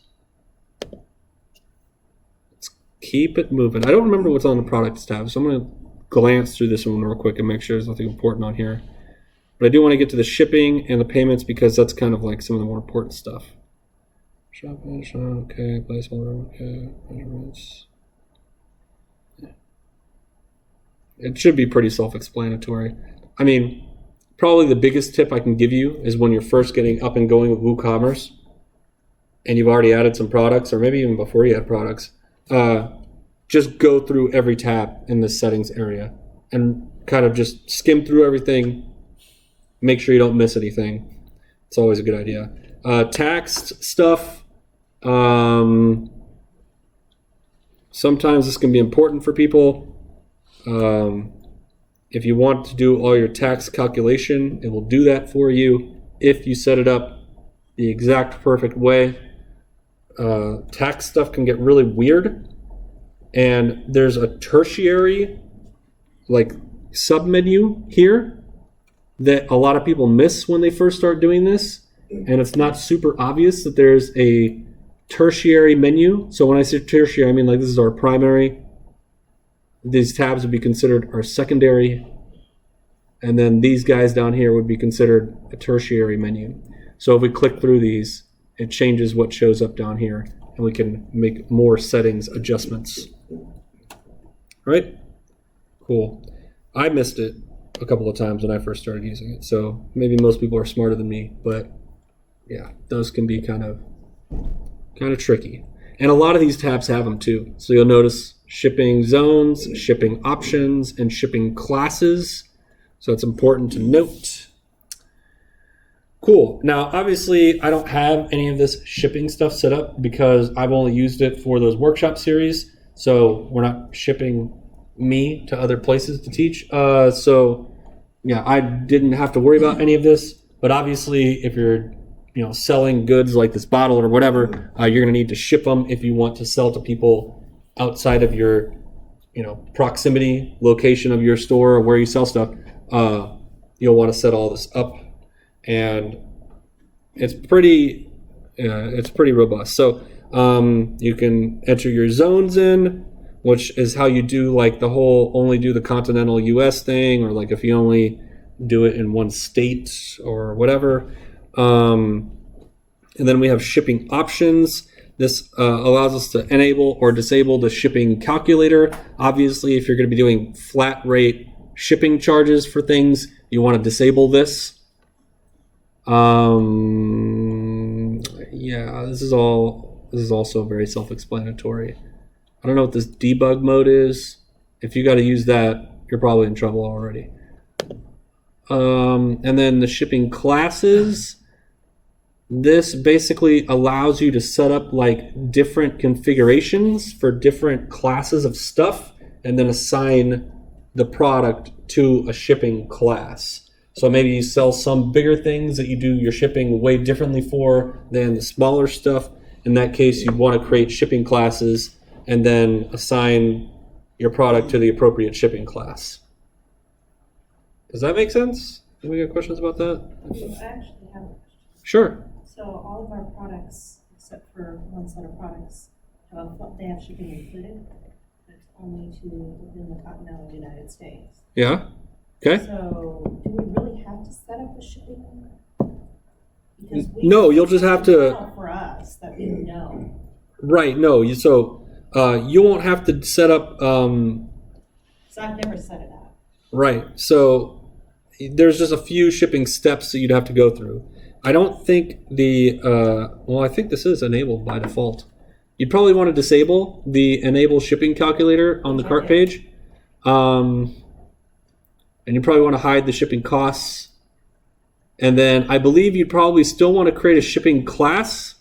[SPEAKER 1] Let's keep it moving. I don't remember what's on the products tab, so I'm going to glance through this one real quick and make sure there's nothing important on here. But I do want to get to the shipping and the payments because that's kind of like some of the more important stuff. Shop, okay, placeholder, okay, measurements. Yeah. It should be pretty self-explanatory. I mean, probably the biggest tip I can give you is when you're first getting up and going with WooCommerce and you've already added some products, or maybe even before you had products, just go through every tab in the settings area and kind of just skim through everything. Make sure you don't miss anything. It's always a good idea. Tax stuff. Sometimes this can be important for people. If you want to do all your tax calculation, it will do that for you if you set it up the exact perfect way. Tax stuff can get really weird. And there's a tertiary like submenu here that a lot of people miss when they first start doing this, and it's not super obvious that there's a tertiary menu. So when I say tertiary, I mean like this is our primary. These tabs would be considered our secondary, and then these guys down here would be considered a tertiary menu. So if we click through these, it changes what shows up down here, and we can make more settings adjustments. All right? Cool. I missed it a couple of times when I first started using it, so maybe most people are smarter than me, but yeah, those can be kind of tricky. And a lot of these tabs have them too. So you'll notice shipping zones, shipping options, and shipping classes. So it's important to note. Cool. Now, obviously, I don't have any of this shipping stuff set up because I've only used it for those workshop series. So we're not shipping me to other places to teach. So yeah, I didn't have to worry about any of this. But obviously, if you're selling goods like this bottle or whatever, you're going to need to ship them if you want to sell to people outside of your proximity location of your store or where you sell stuff. You'll want to set all this up, and it's pretty robust. So you can enter your zones in, which is how you do like the whole only do the continental US thing, or like if you only do it in one state or whatever. And then we have shipping options. This allows us to enable or disable the shipping calculator. Obviously, if you're going to be doing flat rate shipping charges for things, you want to disable this. Yeah, this is also very self-explanatory. I don't know what this debug mode is. If you got to use that, you're probably in trouble already. And then the shipping classes. This basically allows you to set up like different configurations for different classes of stuff and then assign the product to a shipping class. So maybe you sell some bigger things that you do your shipping way differently for than the smaller stuff. In that case, you'd want to create shipping classes and then assign your product to the appropriate shipping class. Does that make sense? Do we got questions about that?
[SPEAKER 2] I actually have a question.
[SPEAKER 1] Sure.
[SPEAKER 2] So all of our products, except for one set of products, they have shipping included. It's only to within the continental United States.
[SPEAKER 1] Yeah. Okay.
[SPEAKER 2] So do we really have to set up a shipping? Because
[SPEAKER 1] No, you'll just have to.
[SPEAKER 2] For us, that we know.
[SPEAKER 1] Right. No. You won't have to set up.
[SPEAKER 2] So I've never set it up.
[SPEAKER 1] Right. So there's just a few shipping steps that you'd have to go through. I don't think I think this is enabled by default. You'd probably want to disable the enable shipping calculator on the cart page. And you probably want to hide the shipping costs. And then I believe you'd probably still want to create a shipping class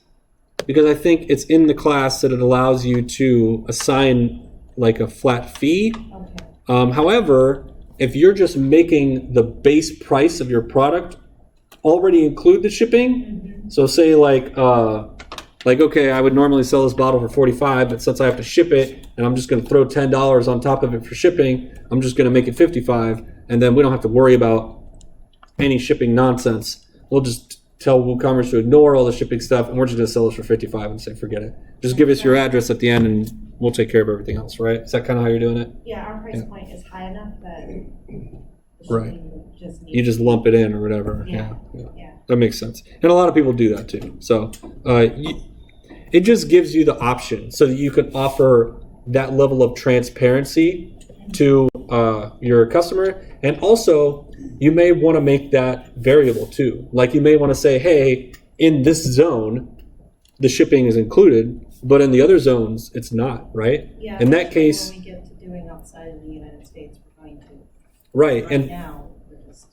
[SPEAKER 1] because I think it's in the class that it allows you to assign like a flat fee.
[SPEAKER 2] Okay.
[SPEAKER 1] However, if you're just making the base price of your product already include the shipping, so say like okay, I would normally sell this bottle for $45, but since I have to ship it and I'm just going to throw $10 on top of it for shipping, I'm just going to make it $55, and then we don't have to worry about any shipping nonsense. We'll just tell WooCommerce to ignore all the shipping stuff, and we're just going to sell this for $55 and say forget it. Just give us your address at the end, and we'll take care of everything else. Right? Is that kind of how you're doing it?
[SPEAKER 2] Yeah, our price point is high enough that the
[SPEAKER 1] Right.
[SPEAKER 2] shipping just needs
[SPEAKER 1] You just lump it in or whatever.
[SPEAKER 2] Yeah.
[SPEAKER 1] That makes sense. And a lot of people do that too. So it just gives you the option so that you can offer that level of transparency to your customer. And also, you may want to make that variable too. Like you may want to say, hey, in this zone, the shipping is included, but in the other zones, it's not, right?
[SPEAKER 2] Yeah.
[SPEAKER 1] In that case,
[SPEAKER 2] when we get to doing outside of the United States, we're going to.
[SPEAKER 1] right.
[SPEAKER 2] Right
[SPEAKER 1] And
[SPEAKER 2] now, we're just.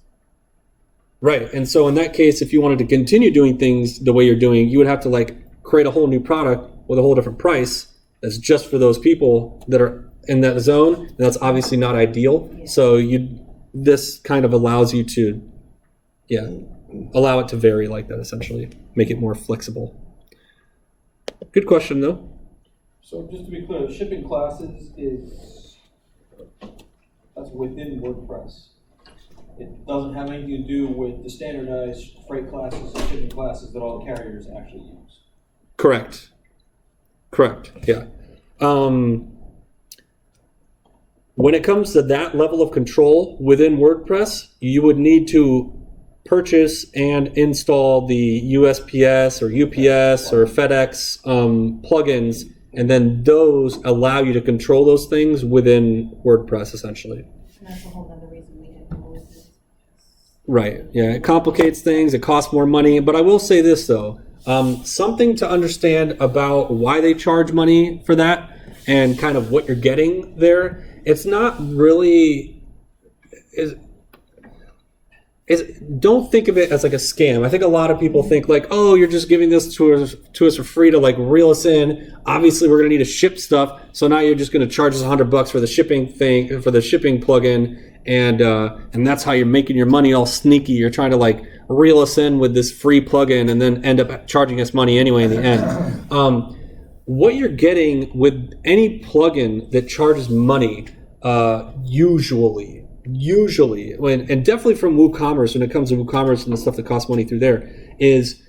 [SPEAKER 1] right. And so in that case, if you wanted to continue doing things the way you're doing, you would have to like create a whole new product with a whole different price that's just for those people that are in that zone. And that's obviously not ideal.
[SPEAKER 2] Yeah.
[SPEAKER 1] So this kind of allows you to, allow it to vary like that, essentially. Make it more flexible. Good question, though.
[SPEAKER 9] So just to be clear, the shipping classes that's within WordPress. It doesn't have anything to do with the standardized freight classes and shipping classes that all the carriers actually use.
[SPEAKER 1] Correct. Yeah. When it comes to that level of control within WordPress, you would need to purchase and install the USPS or UPS or FedEx plugins, and then those allow you to control those things within WordPress, essentially.
[SPEAKER 2] And that's a whole other reason we didn't go with this.
[SPEAKER 1] Right. Yeah, it complicates things. It costs more money. But I will say this, though. Something to understand about why they charge money for that and kind of what you're getting there. It's not really... don't think of it as like a scam. I think a lot of people think like, oh, you're just giving this to us for free to like reel us in. Obviously, we're going to need to ship stuff. So now you're just going to charge us $100 for the shipping thing, for the shipping plugin. And that's how you're making your money all sneaky. You're trying to like reel us in with this free plugin and then end up charging us money anyway in the end. What you're getting with any plugin that charges money, usually, and definitely from WooCommerce, when it comes to WooCommerce and the stuff that costs money through there, is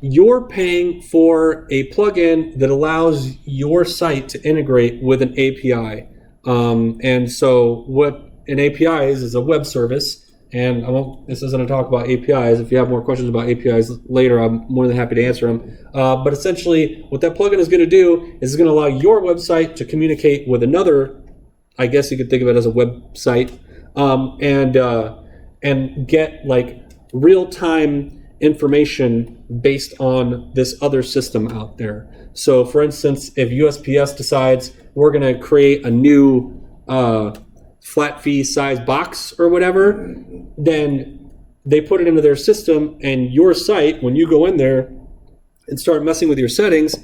[SPEAKER 1] you're paying for a plugin that allows your site to integrate with an API. And so what an API is a web service. And this isn't a talk about APIs. If you have more questions about APIs later, I'm more than happy to answer them. But essentially, what that plugin is going to do is it's going to allow your website to communicate with another, I guess you could think of it as a website, and get like real-time information based on this other system out there. So for instance, if USPS decides we're going to create a new flat fee size box or whatever, then they put it into their system, and your site, when you go in there and start messing with your settings,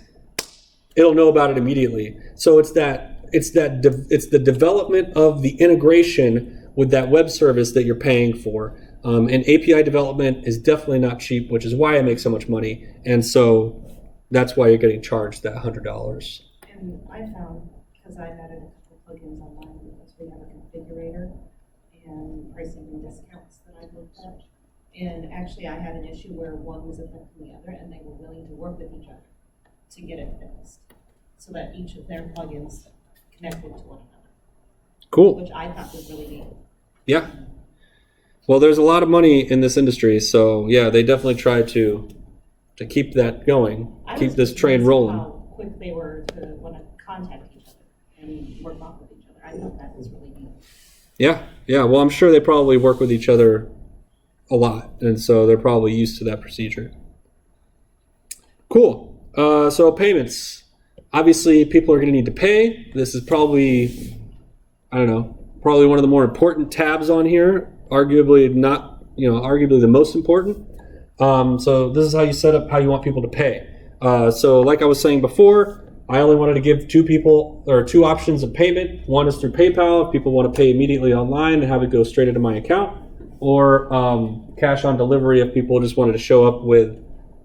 [SPEAKER 1] it'll know about it immediately. So it's the development of the integration with that web service that you're paying for. And API development is definitely not cheap, which is why I make so much money. And so that's why you're getting charged that $100.
[SPEAKER 2] And I found, because I've added a couple plugins online, because we have a configurator and pricing and discounts that I looked at. And actually I had an issue where one was affecting the other, and they were willing to work with each other to get it fixed, so that each of their plugins connected to one another.
[SPEAKER 1] Cool.
[SPEAKER 2] Which I thought was really neat.
[SPEAKER 1] Yeah. Well, there's a lot of money in this industry, so yeah, they definitely try to keep that going, keep this train rolling.
[SPEAKER 2] How quick they were to want to contact each other and work off with each other. I thought that was really neat.
[SPEAKER 1] Yeah. Well, I'm sure they probably work with each other a lot, and so they're probably used to that procedure. Cool. So payments. Obviously, people are going to need to pay. This is probably, probably one of the more important tabs on here. Arguably the most important. So this is how you set up how you want people to pay. So like I was saying before, I only wanted to give two options of payment. One is through PayPal, if people want to pay immediately online and have it go straight into my account, or cash on delivery if people just wanted to show up with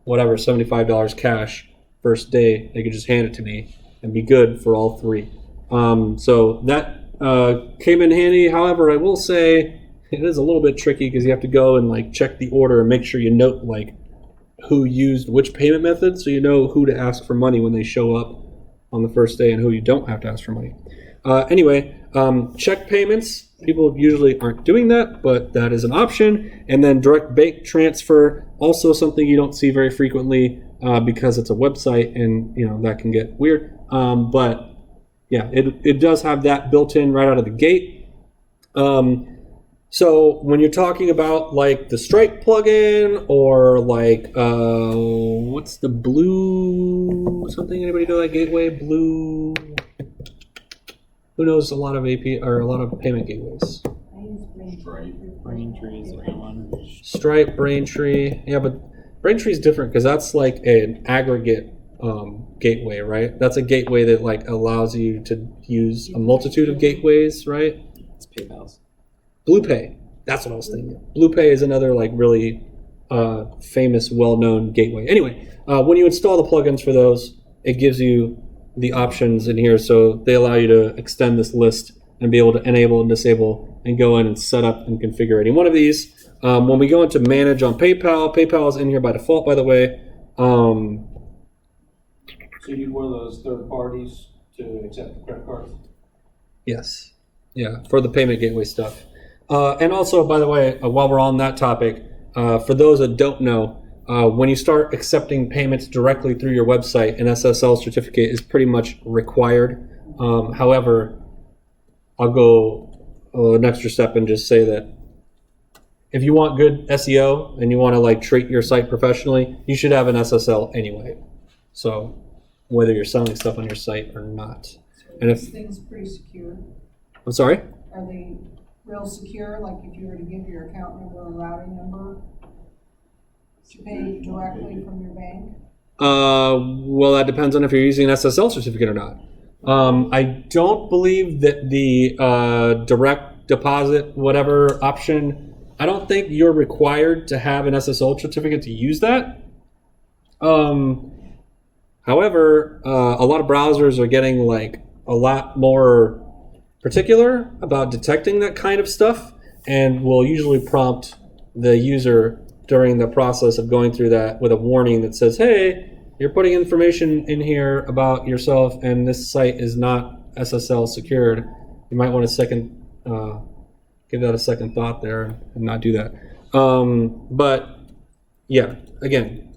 [SPEAKER 1] whatever, $75 cash first day. They could just hand it to me and be good for all three. So that came in handy. However, I will say it is a little bit tricky because you have to go and like check the order and make sure you note like who used which payment method, so you know who to ask for money when they show up on the first day and who you don't have to ask for money. Anyway, check payments. People usually aren't doing that, but that is an option. And then direct bank transfer, also something you don't see very frequently because it's a website, and that can get weird. But yeah, it does have that built in right out of the gate. So when you're talking about like the Stripe plugin, or like what's the Blue something? Anybody know that gateway? Blue. Who knows a lot of AP or a lot of payment gateways?
[SPEAKER 2] I use
[SPEAKER 4] Braintree is the one.
[SPEAKER 1] Stripe, Braintree. Yeah, but Braintree is different because that's like an aggregate gateway, right? That's a gateway that like allows you to use a multitude of gateways, right?
[SPEAKER 4] It's PayPal's.
[SPEAKER 1] BluePay. That's what I was thinking. BluePay is another like really famous, well-known gateway. Anyway, when you install the plugins for those, it gives you the options in here, so they allow you to extend this list and be able to enable and disable and go in and set up and configure any one of these. When we go into manage on PayPal, PayPal is in here by default, by the way.
[SPEAKER 9] So you need one of those third parties to accept the credit cards?
[SPEAKER 1] Yes. Yeah, for the payment gateway stuff. And also, by the way, while we're on that topic, for those that don't know, when you start accepting payments directly through your website, an SSL certificate is pretty much required. However, I'll go an extra step and just say that if you want good SEO and you want to like treat your site professionally, you should have an SSL anyway. So whether you're selling stuff on your site or not. And if
[SPEAKER 6] things pretty secure.
[SPEAKER 1] I'm sorry?
[SPEAKER 6] Are they real secure? Like if you were to give your account number or routing number to pay directly from your bank?
[SPEAKER 1] Well, that depends on if you're using an SSL certificate or not. I don't believe that the direct deposit, whatever option, I don't think you're required to have an SSL certificate to use that. However, a lot of browsers are getting like a lot more particular about detecting that kind of stuff, and will usually prompt the user during the process of going through that with a warning that says, hey, you're putting information in here about yourself and this site is not SSL secured. You might want to give that a second thought there and not do that. But yeah, again.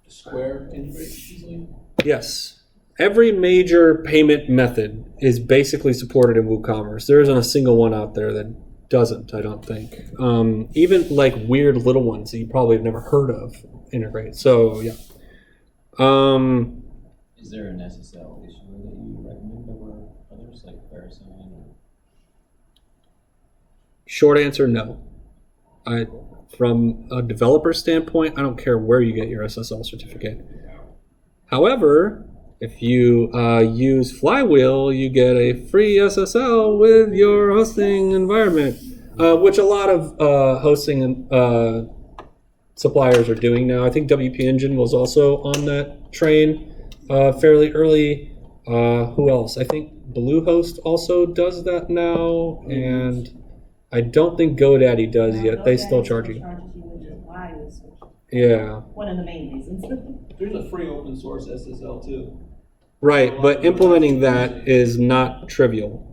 [SPEAKER 9] Square integrates easily?
[SPEAKER 1] Yes. every major payment method is basically supported in WooCommerce. There isn't a single one out there that doesn't, I don't think. Even like weird little ones that you probably have never heard of integrate. So yeah.
[SPEAKER 4] Is there an SSL issuer that you recommend over others, like VeriSign?
[SPEAKER 1] Short answer, no. From a developer standpoint, I don't care where you get your SSL certificate. However, if you use Flywheel, you get a free SSL with your hosting environment, which a lot of hosting suppliers are doing now. I think WP Engine was also on that train fairly early. Who else? I think Bluehost also does that now, and I don't think GoDaddy does yet. They still charge you.
[SPEAKER 2] Which is why I was
[SPEAKER 1] Yeah.
[SPEAKER 2] one of the main reasons.
[SPEAKER 9] There's a free open source SSL too.
[SPEAKER 1] Right, but implementing that is not trivial,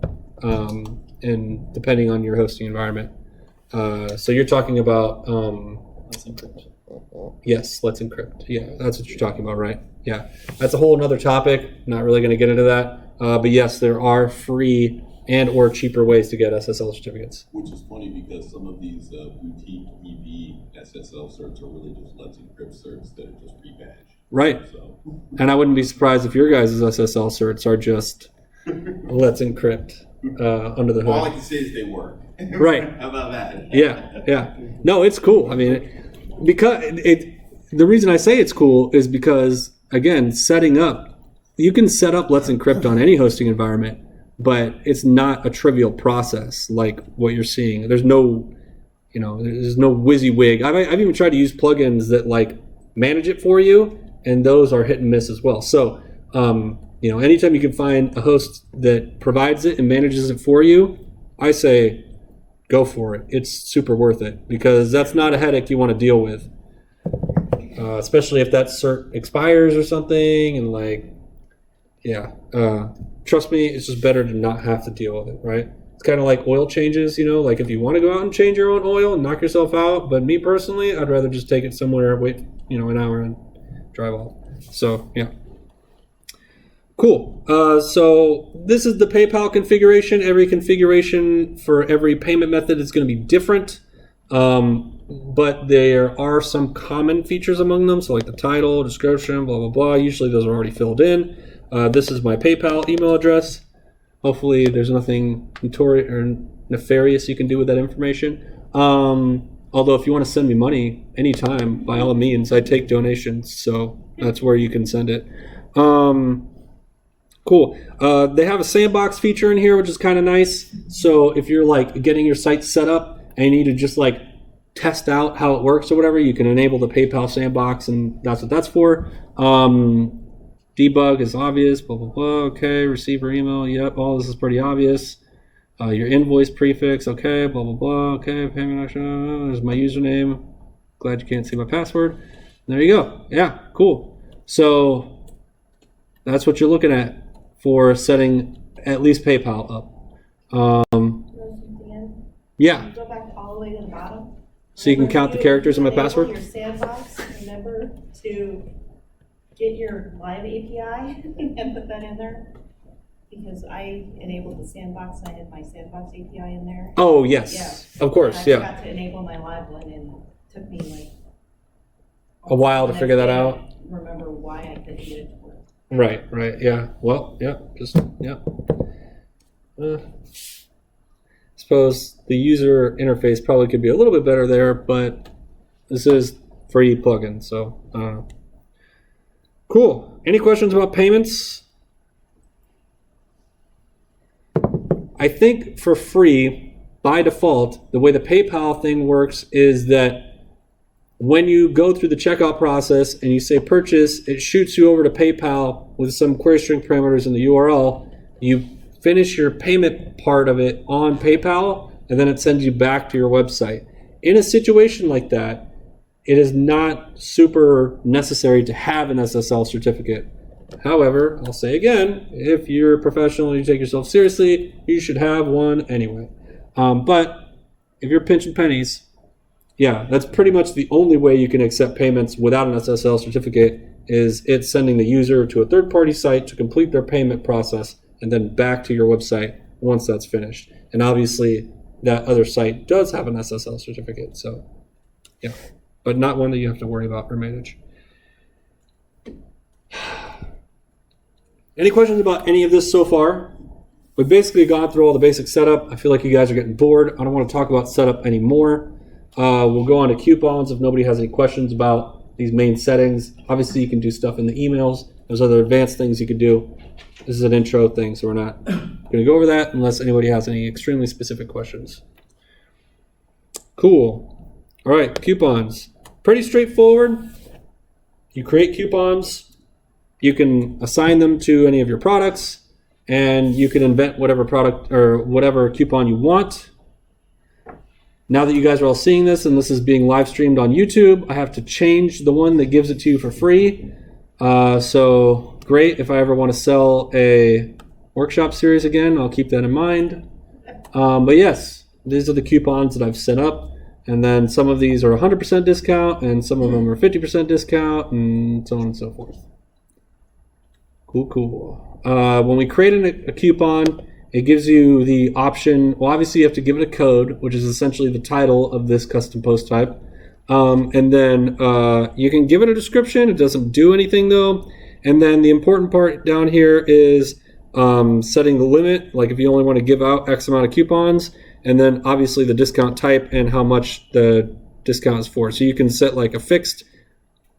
[SPEAKER 1] and depending on your hosting environment. So you're talking about
[SPEAKER 4] Let's encrypt.
[SPEAKER 1] yes, Let's Encrypt. Yeah, that's what you're talking about, right? Yeah, that's a whole another topic. Not really going to get into that, but yes, there are free and or cheaper ways to get SSL certificates.
[SPEAKER 7] Which is funny because some of these boutique EV SSL certs are really just Let's Encrypt certs that are just pre-badged.
[SPEAKER 1] Right,
[SPEAKER 7] So,
[SPEAKER 1] and I wouldn't be surprised if your guys' SSL certs are just Let's Encrypt under the hood.
[SPEAKER 7] all I can say is they work.
[SPEAKER 1] Right.
[SPEAKER 7] How about that?
[SPEAKER 1] Yeah. No, it's cool. I mean, the reason I say it's cool is because, again, you can set up Let's Encrypt on any hosting environment, but it's not a trivial process like what you're seeing. There's no WYSIWYG. I've even tried to use plugins that like manage it for you, and those are hit and miss as well. So, anytime you can find a host that provides it and manages it for you, I say go for it. It's super worth it because that's not a headache you want to deal with, especially if that cert expires or something. And trust me, it's just better to not have to deal with it, right? It's kind of like oil changes, like if you want to go out and change your own oil and knock yourself out. But me personally, I'd rather just take it somewhere, wait, an hour and drive off. So, yeah. Cool. So this is the PayPal configuration. Every configuration for every payment method is going to be different. But there are some common features among them. So like the title, description, blah, blah, blah. Usually those are already filled in. This is my PayPal email address. Hopefully there's nothing notorious or nefarious you can do with that information. Although if you want to send me money anytime, by all means, I take donations. So that's where you can send it. Cool. They have a sandbox feature in here, which is kind of nice. So if you're like getting your site set up and you need to just like test out how it works or whatever, you can enable the PayPal sandbox, and that's what that's for. Debug is obvious, blah, blah, blah. Okay, receiver email, yep, all this is pretty obvious. Your invoice prefix, okay, blah, blah, blah. Okay, payment action, there's my username. Glad you can't see my password. There you go. Yeah, cool. So that's what you're looking at for setting at least PayPal up. Yeah.
[SPEAKER 2] Go back all the way to the bottom.
[SPEAKER 1] So you can count the characters in my password?
[SPEAKER 2] Your sandbox, remember to get your live API and put that in there. Because I enabled the sandbox and I had my sandbox API in there.
[SPEAKER 1] Oh, yes. Of course,
[SPEAKER 2] and I
[SPEAKER 1] yeah.
[SPEAKER 2] forgot to enable my live one and it took me like
[SPEAKER 1] A while to figure that out.
[SPEAKER 2] Remember why I couldn't get it to work.
[SPEAKER 1] Right, yeah. Well, yeah, yeah. Suppose the user interface probably could be a little bit better there, but this is free plugin, so cool. Any questions about payments? I think for free, by default, the way the PayPal thing works is that when you go through the checkout process and you say purchase, it shoots you over to PayPal with some query string parameters in the URL. You finish your payment part of it on PayPal, and then it sends you back to your website. In a situation like that, it is not super necessary to have an SSL certificate. However, I'll say again, if you're a professional and you take yourself seriously, you should have one anyway. But if you're pinching pennies, yeah, that's pretty much the only way you can accept payments without an SSL certificate is it's sending the user to a third-party site to complete their payment process and then back to your website once that's finished. And obviously, that other site does have an SSL certificate, so yeah, but not one that you have to worry about or manage. Any questions about any of this so far? We've basically gone through all the basic setup. I feel like you guys are getting bored. I don't want to talk about setup anymore. We'll go on to coupons if nobody has any questions about these main settings. Obviously, you can do stuff in the emails. There's other advanced things you could do. This is an intro thing, so we're not going to go over that unless anybody has any extremely specific questions. Cool. All right, coupons. Pretty straightforward. You create coupons. You can assign them to any of your products, and you can invent whatever product or whatever coupon you want. Now that you guys are all seeing this and this is being live streamed on YouTube, I have to change the one that gives it to you for free. So great, if I ever want to sell a workshop series again, I'll keep that in mind. But yes, these are the coupons that I've set up. And then some of these are 100% discount and some of them are 50% discount and so on and so forth. Cool. When we create a coupon, it gives you the option. Well, obviously you have to give it a code, which is essentially the title of this custom post type. And then you can give it a description. It doesn't do anything though. And then the important part down here is setting the limit, like if you only want to give out X amount of coupons, and then obviously the discount type and how much the discount is for. So you can set like a fixed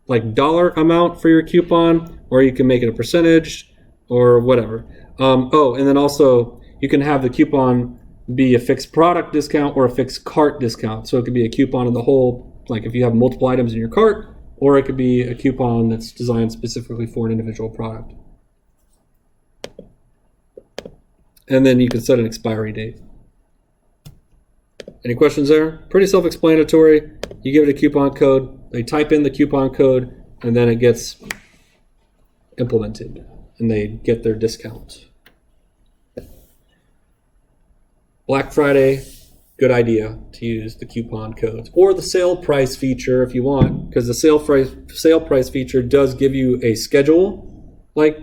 [SPEAKER 1] like dollar amount for your coupon, or you can make it a percentage or whatever. And then also you can have the coupon be a fixed product discount or a fixed cart discount. So it could be a coupon in the whole, like if you have multiple items in your cart, or it could be a coupon that's designed specifically for an individual product. And then you can set an expiry date. Any questions there? Pretty self-explanatory. You give it a coupon code, they type in the coupon code, and then it gets implemented, and they get their discount. Black Friday, good idea to use the coupon codes. Or the sale price feature if you want, because the sale price feature does give you a schedule, like,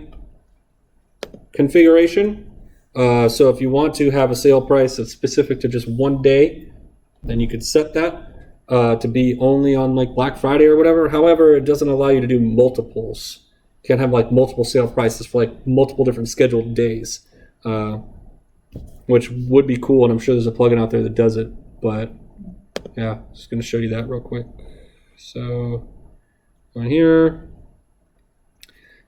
[SPEAKER 1] configuration. So if you want to have a sale price that's specific to just one day, then you could set that to be only on like Black Friday or whatever. However, it doesn't allow you to do multiples. You can't have like multiple sale prices for like multiple different scheduled days, which would be cool. And I'm sure there's a plugin out there that does it. But yeah, just going to show you that real quick. So on here.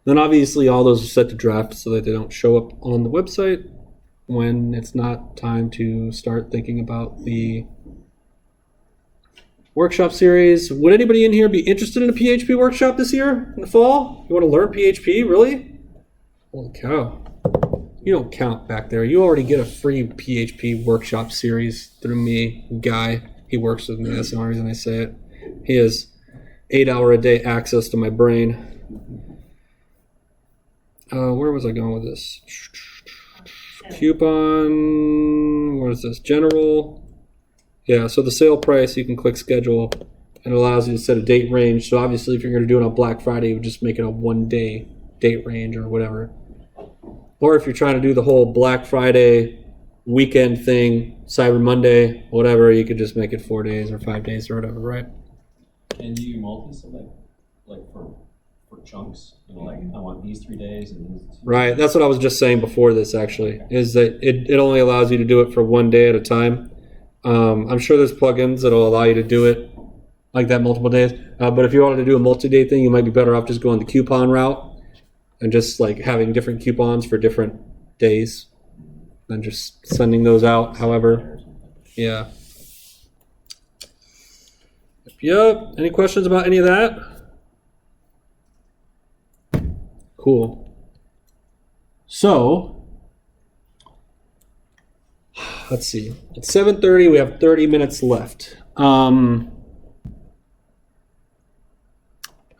[SPEAKER 1] Then obviously all those are set to draft so that they don't show up on the website when it's not time to start thinking about the workshop series. Would anybody in here be interested in a PHP workshop this year in the fall? You want to learn PHP, really? Holy cow. You don't count back there. You already get a free PHP workshop series through me, Guy. He works with me, that's the only reason I say it. He has 8-hour-a-day access to my brain. Where was I going with this? Coupon, what is this? General. Yeah, so the sale price, you can click schedule, and it allows you to set a date range. So obviously if you're going to do it on Black Friday, you would just make it a 1-day date range or whatever. Or if you're trying to do the whole Black Friday weekend thing, Cyber Monday, whatever, you could just make it 4 days or 5 days or whatever, right?
[SPEAKER 4] And do you multi-select, like for chunks? You know, like I want these 3 days and these 2
[SPEAKER 1] Right, that's what I was just saying before this actually, is that it only allows you to do it for 1 day at a time. I'm sure there's plugins that'll allow you to do it like that multiple days. But if you wanted to do a multi-day thing, you might be better off just going the coupon route and just like having different coupons for different days than just sending those out. However, yeah. Yep. Any questions about any of that? Cool. So, let's see. It's 7:30. We have 30 minutes left.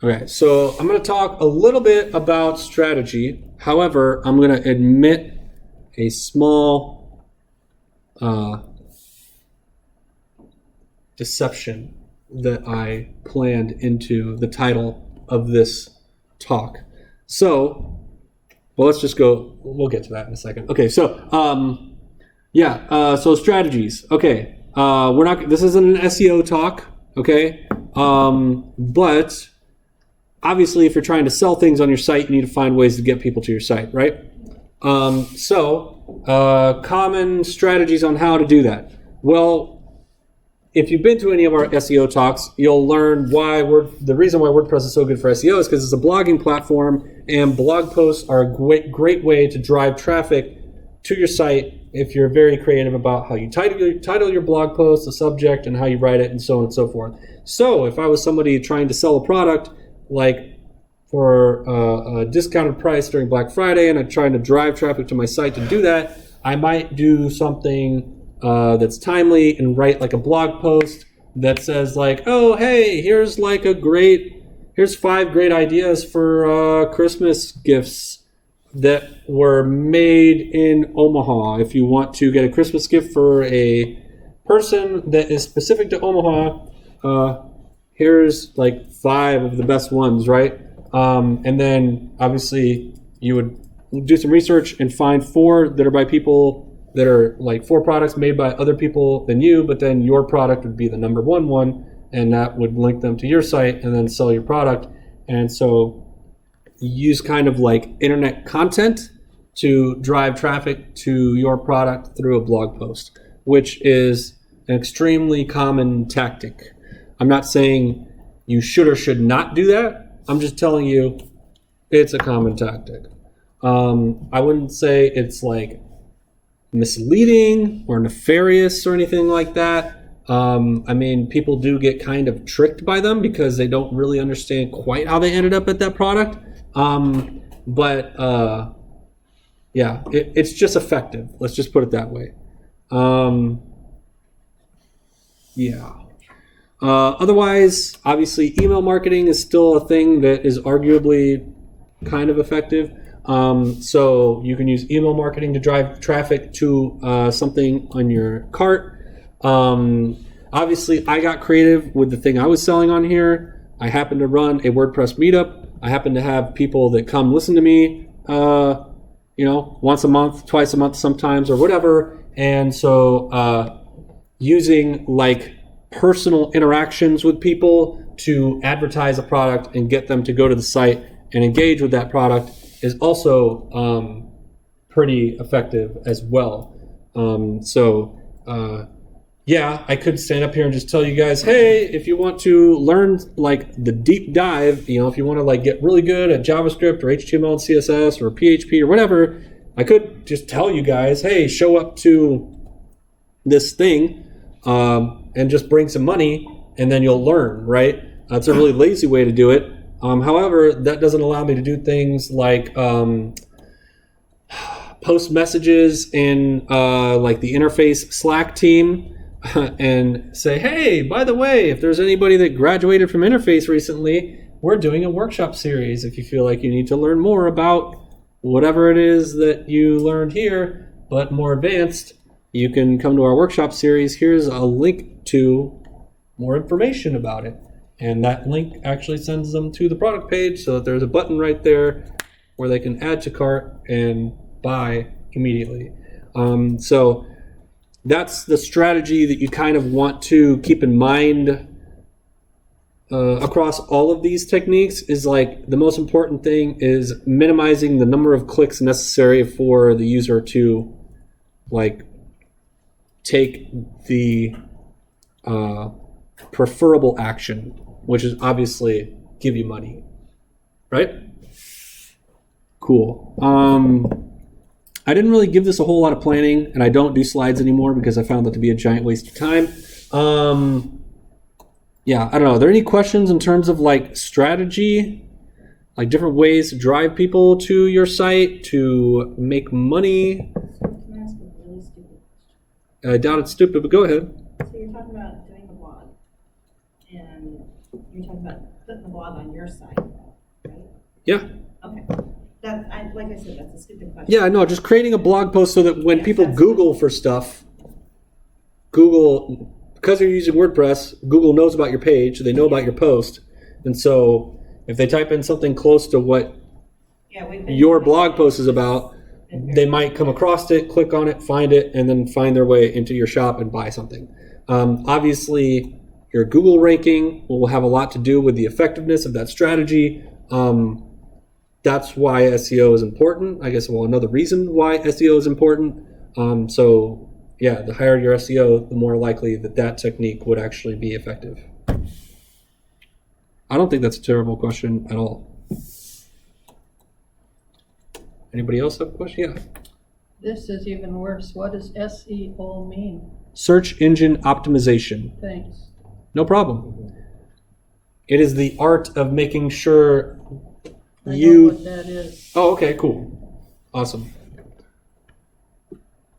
[SPEAKER 1] Okay, so I'm going to talk a little bit about strategy. However, I'm going to admit a small deception that I planned into the title of this talk. So, well, let's just go. We'll get to that in a second. Okay, so so strategies. Okay, we're not. This isn't an SEO talk. Okay, but obviously, if you're trying to sell things on your site, you need to find ways to get people to your site, right? Common strategies on how to do that. Well, if you've been to any of our SEO talks, you'll learn the reason why WordPress is so good for SEO is because it's a blogging platform, and blog posts are a great way to drive traffic to your site if you're very creative about how you title your blog post, the subject, and how you write it, and so on and so forth. So if I was somebody trying to sell a product, like for a discounted price during Black Friday, and I'm trying to drive traffic to my site to do that, I might do something that's timely and write like a blog post that says like, oh, hey, here's 5 great ideas for Christmas gifts that were made in Omaha. If you want to get a Christmas gift for a person that is specific to Omaha, here's like 5 of the best ones, right? And then obviously you would do some research and find 4 that are by people that are like 4 products made by other people than you, but then your product would be the number one, and that would link them to your site and then sell your product. And so you use kind of like internet content to drive traffic to your product through a blog post, which is an extremely common tactic. I'm not saying you should or should not do that. I'm just telling you it's a common tactic. I wouldn't say it's like misleading or nefarious or anything like that. I mean, people do get kind of tricked by them because they don't really understand quite how they ended up at that product. It's just effective. Let's just put it that way. Otherwise, obviously, email marketing is still a thing that is arguably kind of effective. So you can use email marketing to drive traffic to something on your cart. Obviously, I got creative with the thing I was selling on here. I happen to run a WordPress meetup. I happen to have people that come listen to me, once a month, twice a month sometimes, or whatever. And so using like personal interactions with people to advertise a product and get them to go to the site and engage with that product is also pretty effective as well. I could stand up here and just tell you guys, hey, if you want to learn like the deep dive, if you want to like get really good at JavaScript or HTML and CSS or PHP or whatever, I could just tell you guys, hey, show up to this thing and just bring some money and then you'll learn, right? That's a really lazy way to do it. However, that doesn't allow me to do things like post messages in like the interface Slack team and say, hey, by the way, if there's anybody that graduated from interface recently, we're doing a workshop series. If you feel like you need to learn more about whatever it is that you learned here, but more advanced, you can come to our workshop series. Here's a link to more information about it. And that link actually sends them to the product page so that there's a button right there where they can add to cart and buy immediately. So that's the strategy that you kind of want to keep in mind across all of these techniques. Is like the most important thing is minimizing the number of clicks necessary for the user to like take the preferable action, which is obviously give you money, right? Cool. I didn't really give this a whole lot of planning, and I don't do slides anymore because I found that to be a giant waste of time. I don't know. Are there any questions in terms of like strategy, like different ways to drive people to your site to make money?
[SPEAKER 2] Can I ask a really stupid question?
[SPEAKER 1] I doubt it's stupid, but go ahead.
[SPEAKER 2] So you're talking about doing a blog, and you're talking about putting the blog on your site, right?
[SPEAKER 1] Yeah.
[SPEAKER 2] Okay. Like I said, that's a stupid question.
[SPEAKER 1] Yeah, no, just creating a blog post so that when people Google for stuff, Google, because you're using WordPress, Google knows about your page, they know about your post, and so If they type in something close to what
[SPEAKER 2] Yeah, we've been.
[SPEAKER 1] your blog post is about, they might come across it, click on it, find it, and then find their way into your shop and buy something. Obviously, your Google ranking will have a lot to do with the effectiveness of that strategy. That's why SEO is important. I guess, well, another reason why SEO is important. So, yeah, the higher your SEO, the more likely that that technique would actually be effective. I don't think that's a terrible question at all. Anybody else have a question? Yeah.
[SPEAKER 10] This is even worse. What does SEO mean?
[SPEAKER 1] Search engine optimization.
[SPEAKER 10] Thanks.
[SPEAKER 1] No problem. It is the art of making sure
[SPEAKER 10] I know
[SPEAKER 1] you...
[SPEAKER 10] what that is.
[SPEAKER 1] Oh, okay, cool. Awesome.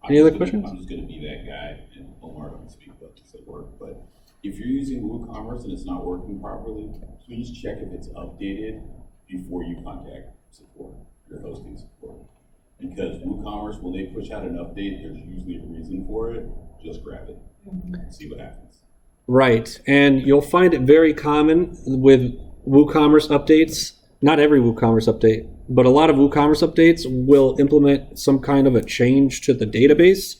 [SPEAKER 1] Any other questions?
[SPEAKER 7] I'm just gonna be that guy, and Omar don't speak about this at work, but if you're using WooCommerce and it's not working properly, please check if it's updated before you contact support, your hosting support. Because WooCommerce, when they push out an update, there's usually a reason for it. Just grab it and see what happens.
[SPEAKER 1] Right, and you'll find it very common with WooCommerce updates. Not every WooCommerce update, but a lot of WooCommerce updates will implement some kind of a change to the database.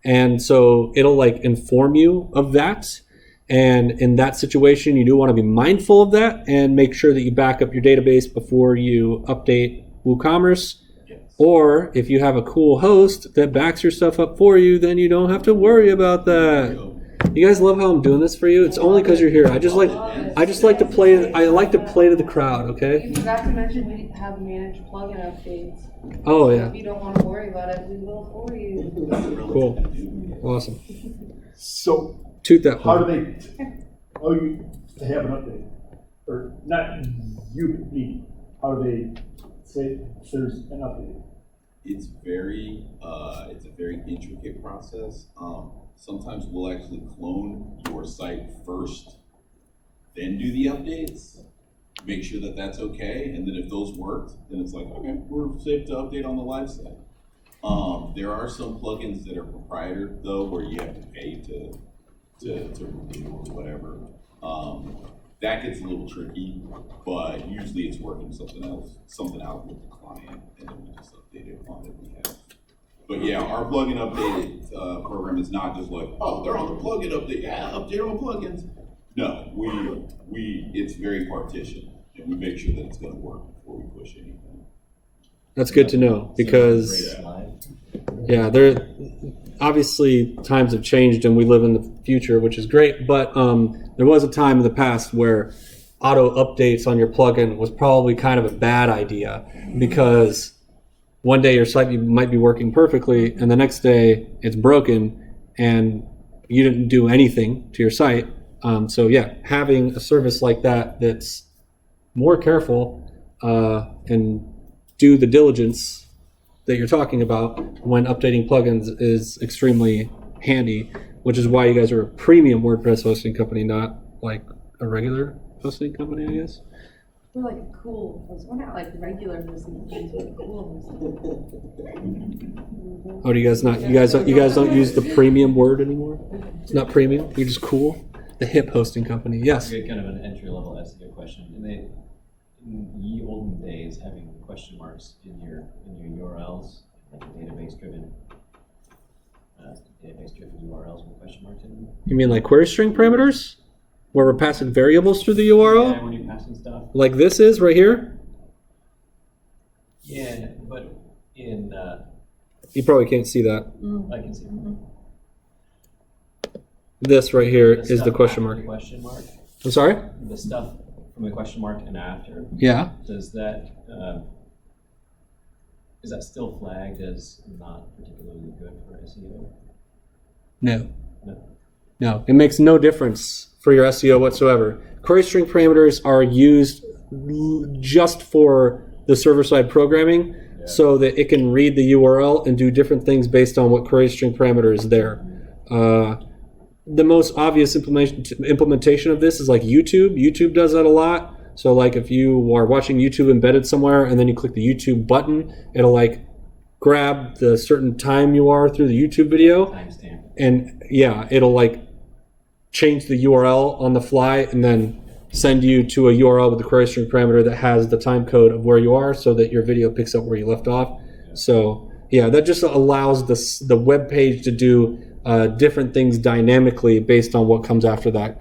[SPEAKER 1] And so it'll like inform you of that. And in that situation, you do want to be mindful of that and make sure that you back up your database before you update WooCommerce.
[SPEAKER 7] Yes.
[SPEAKER 1] Or if you have a cool host that backs your stuff up for you, then you don't have to worry about that. You guys love how I'm doing this for you? It's only because you're here. I just like to play. I like to play to the crowd. Okay.
[SPEAKER 8] You forgot to mention we have managed plugin updates.
[SPEAKER 1] Oh
[SPEAKER 8] If
[SPEAKER 1] yeah.
[SPEAKER 8] you don't want to worry about it, we will for you.
[SPEAKER 1] Cool. Awesome.
[SPEAKER 11] So
[SPEAKER 1] Toot that
[SPEAKER 11] how do
[SPEAKER 1] horn.
[SPEAKER 11] they have an update? Or not you, me. How do they say there's an update?
[SPEAKER 7] It's a very intricate process. Sometimes we'll actually clone your site first, then do the updates, make sure that that's okay, and then if those worked, then it's like, okay, we're safe to update on the live site. There are some plugins that are proprietary though, where you have to pay to review or whatever. That gets a little tricky, but usually it's working something out with the client, and then we just update it on it we have. But yeah, our plugin update program is not just like, oh, they're on the plugin update, yeah, update on plugins. No, it's very partitioned, and we make sure that it's going to work before we push anything.
[SPEAKER 1] That's good to know because yeah, there obviously times have changed and we live in the future, which is great. But there was a time in the past where auto updates on your plugin was probably kind of a bad idea because one day your site might be working perfectly and the next day it's broken and you didn't do anything to your site. So yeah, having a service like that that's more careful and do the diligence that you're talking about when updating plugins is extremely handy, which is why you guys are a premium WordPress hosting company, not like a regular hosting company, I guess.
[SPEAKER 8] We're like a cool, we're not like regular hosting companies, we're cool hosting.
[SPEAKER 1] Oh, do you guys not? You guys don't use the premium word anymore? It's not premium. You're just cool. The hip hosting company. Yes.
[SPEAKER 4] I get kind of an entry-level SEO question. In ye olden days, having question marks in your URLs, like database-driven URLs with question marks in them.
[SPEAKER 1] You mean like query string parameters, where we're passing variables through the URL?
[SPEAKER 4] Yeah, when you're passing stuff.
[SPEAKER 1] Like this is right here.
[SPEAKER 4] Yeah, but in
[SPEAKER 1] You probably can't see that.
[SPEAKER 4] I can see
[SPEAKER 1] This right here is
[SPEAKER 4] stuff
[SPEAKER 1] the question
[SPEAKER 4] after
[SPEAKER 1] mark.
[SPEAKER 4] the question mark.
[SPEAKER 1] I'm sorry?
[SPEAKER 4] The stuff from the question mark and after.
[SPEAKER 1] Yeah.
[SPEAKER 4] Does that is that still flagged as not particularly good for SEO?
[SPEAKER 1] No.
[SPEAKER 4] No.
[SPEAKER 1] No. It makes no difference for your SEO whatsoever. Query string parameters are used just for the server-side programming so that it can read the URL and do different things based on what query string parameter is there. The most obvious implementation of this is like YouTube. YouTube does that a lot. So like if you are watching YouTube embedded somewhere and then you click the YouTube button, it'll like grab the certain time you are through the YouTube video.
[SPEAKER 4] Timestamp.
[SPEAKER 1] And yeah, it'll like change the URL on the fly and then send you to a URL with the query string parameter that has the time code of where you are so that your video picks up where you left off. So yeah, that just allows the web page to do different things dynamically based on what comes after that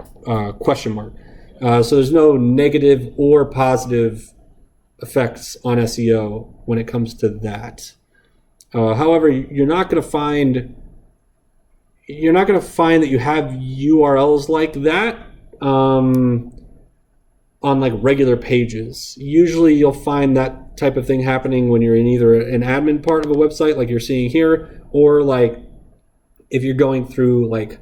[SPEAKER 1] question mark. So there's no negative or positive effects on SEO when it comes to that. However, you're not going to find that you have URLs like that on like regular pages. Usually you'll find that type of thing happening when you're in either an admin part of a website like you're seeing here, or like if you're going through like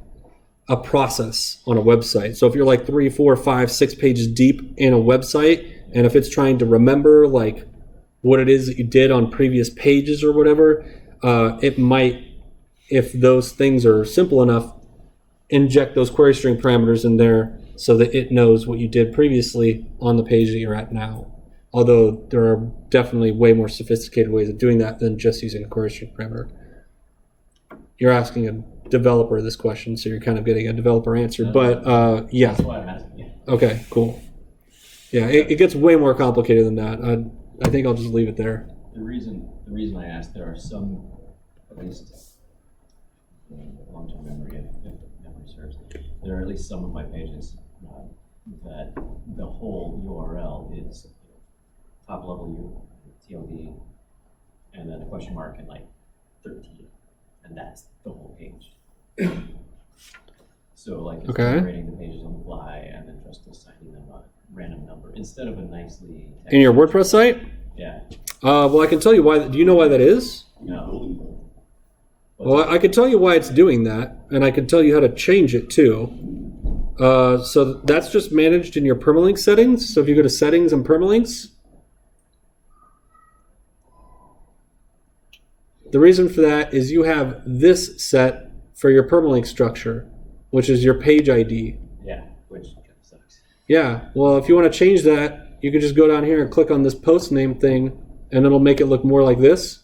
[SPEAKER 1] a process on a website. So if you're like 3, 4, 5, 6 pages deep in a website, and if it's trying to remember like what it is that you did on previous pages or whatever, it might, if those things are simple enough, inject those query string parameters in there so that it knows what you did previously on the page that you're at now. Although there are definitely way more sophisticated ways of doing that than just using a query string parameter. You're asking a developer this question, so you're kind of getting a developer answer. But yeah.
[SPEAKER 4] That's why I'm asking you.
[SPEAKER 1] Okay, cool. Yeah, it gets way more complicated than that. I think I'll just leave it there.
[SPEAKER 4] The reason I asked, there are some, at least long-term memory, if memory serves, there are at least some of my pages that the whole URL is top level TLD, and then a question mark and like 13, and that's the whole page. So like it's generating the pages on the fly and then just assigning them a random number instead of a nicely
[SPEAKER 1] in your WordPress site?
[SPEAKER 4] Yeah.
[SPEAKER 1] Well, I can tell you why. Do you know why that is?
[SPEAKER 4] No.
[SPEAKER 1] Well, I can tell you why it's doing that, and I can tell you how to change it too. So that's just managed in your permalink settings. So if you go to settings and permalinks, the reason for that is you have this set for your permalink structure, which is your page ID.
[SPEAKER 4] Yeah, which kind of sucks.
[SPEAKER 1] Yeah, well, if you want to change that, you can just go down here and click on this post name thing, and it'll make it look more like this.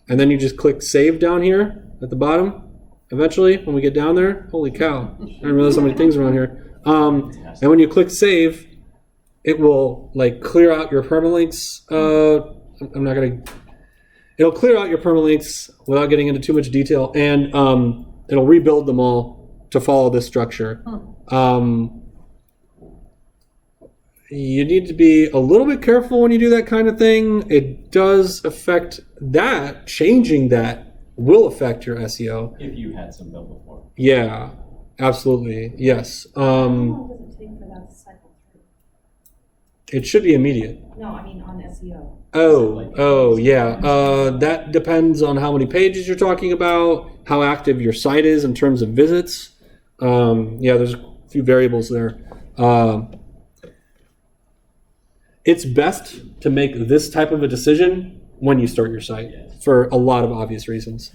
[SPEAKER 1] And then you just click save down here at the bottom. Eventually, when we get down there, holy cow, I didn't realize how many things around here. And when you click save, it will like clear out your permalinks. It'll clear out your permalinks without getting into too much detail, and it'll rebuild them all to follow this structure. You need to be a little bit careful when you do that kind of thing. It does affect that. Changing that will affect your SEO.
[SPEAKER 4] If you had some built before.
[SPEAKER 1] Yeah, absolutely. Yes.
[SPEAKER 2] How long does it take for that to cycle through?
[SPEAKER 1] It should be immediate.
[SPEAKER 2] No, I mean on SEO.
[SPEAKER 1] Oh, yeah. That depends on how many pages you're talking about, how active your site is in terms of visits. Yeah, there's a few variables there. It's best to make this type of a decision when you start your site for a lot of obvious reasons.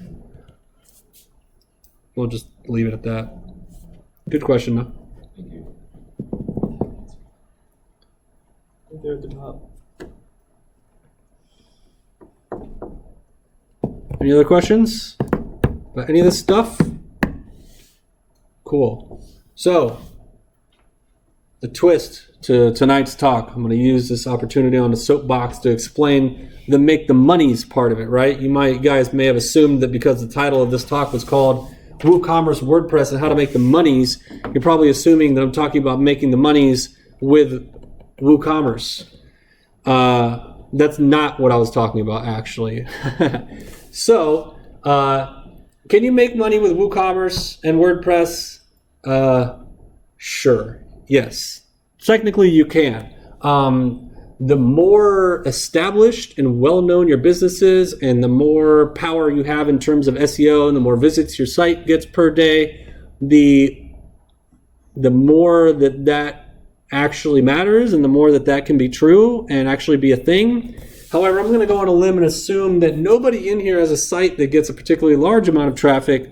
[SPEAKER 1] We'll just leave it at that. Good question, though.
[SPEAKER 4] Thank you.
[SPEAKER 1] There at the top. Any other questions about any of this stuff? Cool. So, the twist to tonight's talk, I'm going to use this opportunity on the soapbox to explain the make the monies part of it, right? You guys may have assumed that because the title of this talk was called WooCommerce, WordPress, and how to make the monies, you're probably assuming that I'm talking about making the monies with WooCommerce. That's not what I was talking about, actually. So, can you make money with WooCommerce and WordPress? Sure. Yes. Technically, you can. The more established and well-known your business is, and the more power you have in terms of SEO, and the more visits your site gets per day, the more that actually matters, and the more that can be true and actually be a thing. However, I'm going to go on a limb and assume that nobody in here has a site that gets a particularly large amount of traffic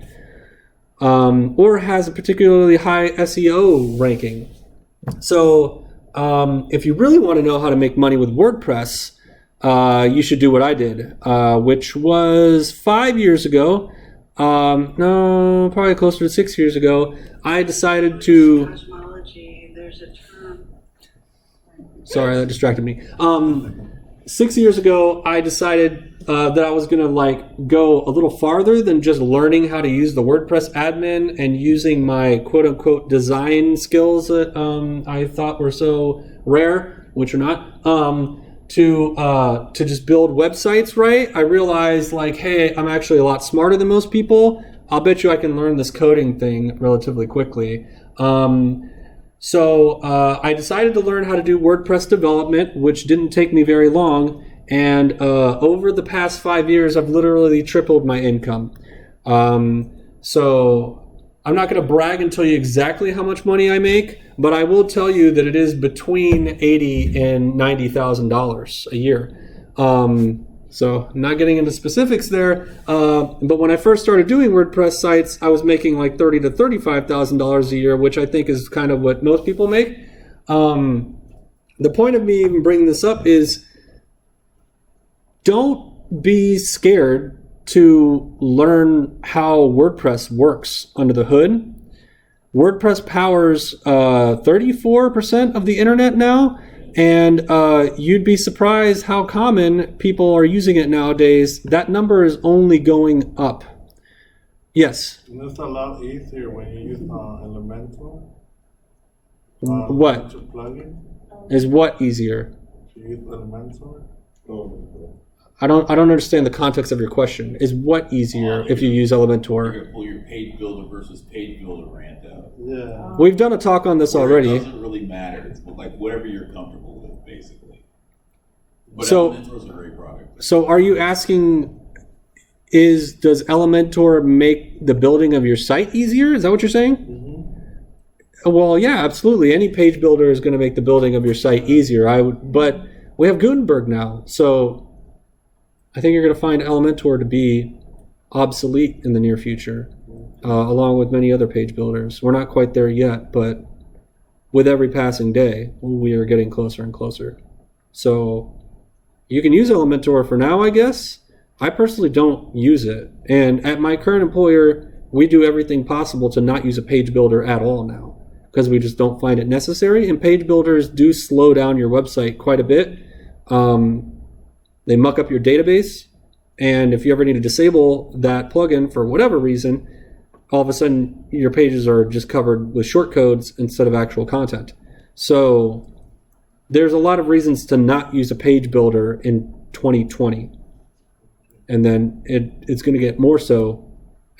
[SPEAKER 1] or has a particularly high SEO ranking. So if you really want to know how to make money with WordPress, you should do what I did, which was 5 years ago. No, probably closer to 6 years ago. I decided to...
[SPEAKER 12] Cosmology, there's a term
[SPEAKER 1] Sorry, that distracted me. 6 years ago, I decided that I was going to like go a little farther than just learning how to use the WordPress admin and using my quote unquote design skills that I thought were so rare, which are not, to just build websites, right? I realized like, hey, I'm actually a lot smarter than most people. I'll bet you I can learn this coding thing relatively quickly. So I decided to learn how to do WordPress development, which didn't take me very long. And over the past 5 years, I've literally tripled my income. So I'm not going to brag and tell you exactly how much money I make, but I will tell you that it is between $80,000 and $90,000 a year. So not getting into specifics there, but when I first started doing WordPress sites, I was making like $30,000 to $35,000 a year, which I think is kind of what most people make. The point of me even bringing this up is don't be scared to learn how WordPress works under the hood. WordPress powers 34% of the internet now. And you'd be surprised how common people are using it nowadays. That number is only going up. Yes?
[SPEAKER 5] And it's a lot easier when you use Elementor.
[SPEAKER 1] What?
[SPEAKER 5] To plugin.
[SPEAKER 1] Is what easier?
[SPEAKER 5] To use Elementor.
[SPEAKER 1] I don't understand the context of your question. Is what easier if you use Elementor?
[SPEAKER 7] You're going to pull your page builder versus page builder rant out.
[SPEAKER 5] Yeah.
[SPEAKER 1] We've done a talk on this already.
[SPEAKER 7] It doesn't really matter. It's like whatever you're comfortable with, basically. But
[SPEAKER 1] So-
[SPEAKER 7] Elementor is a great product.
[SPEAKER 1] So are you asking, does Elementor make the building of your site easier? Is that what you're saying?
[SPEAKER 5] Mm-hmm.
[SPEAKER 1] Well, yeah, absolutely. Any page builder is going to make the building of your site easier. But we have Gutenberg now, so I think you're going to find Elementor to be obsolete in the near future, along with many other page builders. We're not quite there yet, but with every passing day, we are getting closer and closer. So you can use Elementor for now, I guess. I personally don't use it. And at my current employer, we do everything possible to not use a page builder at all now, because we just don't find it necessary. And page builders do slow down your website quite a bit. They muck up your database, and if you ever need to disable that plugin for whatever reason, all of a sudden your pages are just covered with shortcodes instead of actual content. So there's a lot of reasons to not use a page builder in 2020. And then it's going to get more so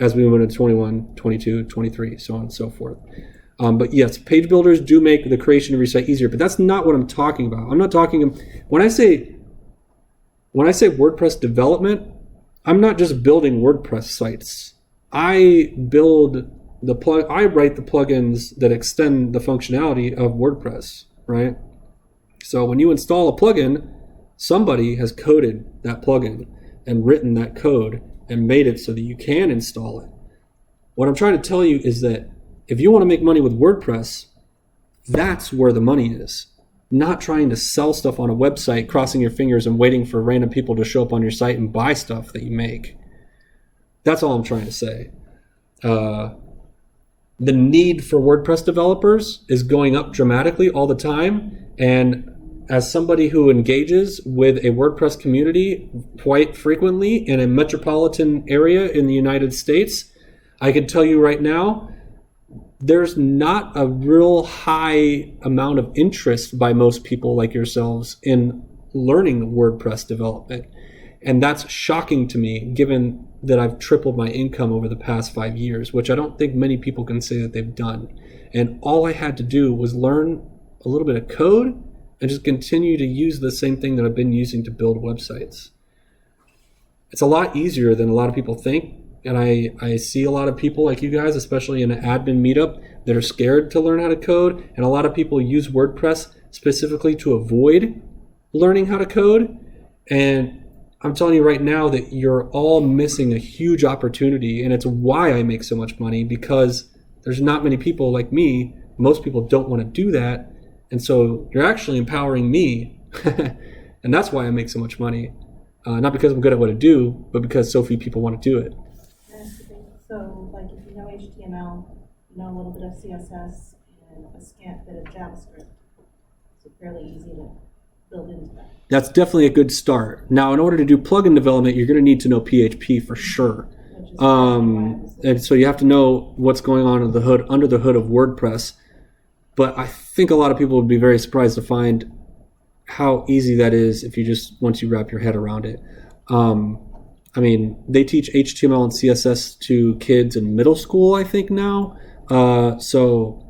[SPEAKER 1] as we move into 21, 22, 23, so on and so forth. But yes, page builders do make the creation of your site easier, but that's not what I'm talking about. I'm not talking, when I say WordPress development, I'm not just building WordPress sites. I write the plugins that extend the functionality of WordPress, right? So when you install a plugin, somebody has coded that plugin and written that code and made it so that you can install it. What I'm trying to tell you is that if you want to make money with WordPress, that's where the money is. Not trying to sell stuff on a website, crossing your fingers and waiting for random people to show up on your site and buy stuff that you make. That's all I'm trying to say. The need for WordPress developers is going up dramatically all the time. And as somebody who engages with a WordPress community quite frequently in a metropolitan area in the United States, I can tell you right now, there's not a real high amount of interest by most people like yourselves in learning WordPress development. And that's shocking to me, given that I've tripled my income over the past 5 years, which I don't think many people can say that they've done. And all I had to do was learn a little bit of code and just continue to use the same thing that I've been using to build websites. It's a lot easier than a lot of people think. And I see a lot of people like you guys, especially in an admin meetup, that are scared to learn how to code. And a lot of people use WordPress specifically to avoid learning how to code. And I'm telling you right now that you're all missing a huge opportunity. And it's why I make so much money, because there's not many people like me. Most people don't want to do that. And so you're actually empowering me. And that's why I make so much money. Not because I'm good at what I do, but because so few people want to do it.
[SPEAKER 2] So, like, if you know HTML, you know a little bit of CSS, and a scant bit of JavaScript, So fairly easy to build into that.
[SPEAKER 1] That's definitely a good start. Now, in order to do plugin development, you're going to need to know PHP for sure.
[SPEAKER 2] Which is
[SPEAKER 1] And so you have to know what's going on under the hood of WordPress. But I think a lot of people would be very surprised to find how easy that is if you once you wrap your head around it. I mean, they teach HTML and CSS to kids in middle school, I think now. So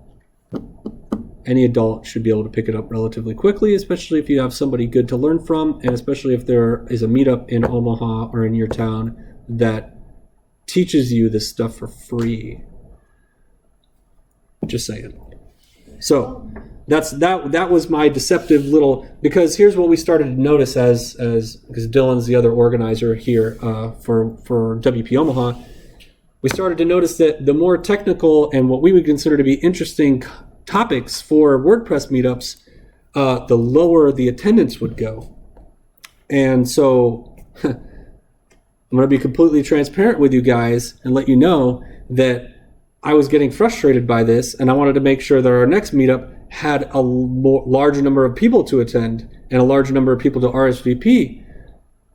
[SPEAKER 1] any adult should be able to pick it up relatively quickly, especially if you have somebody good to learn from, and especially if there is a meetup in Omaha or in your town that teaches you this stuff for free. Just saying. So that was my deceptive little, because here's what we started to notice as because Dylan's the other organizer here for WP Omaha. We started to notice that the more technical and what we would consider to be interesting topics for WordPress meetups, the lower the attendance would go. And so I'm going to be completely transparent with you guys and let you know that I was getting frustrated by this, and I wanted to make sure that our next meetup had a larger number of people to attend and a larger number of people to RSVP.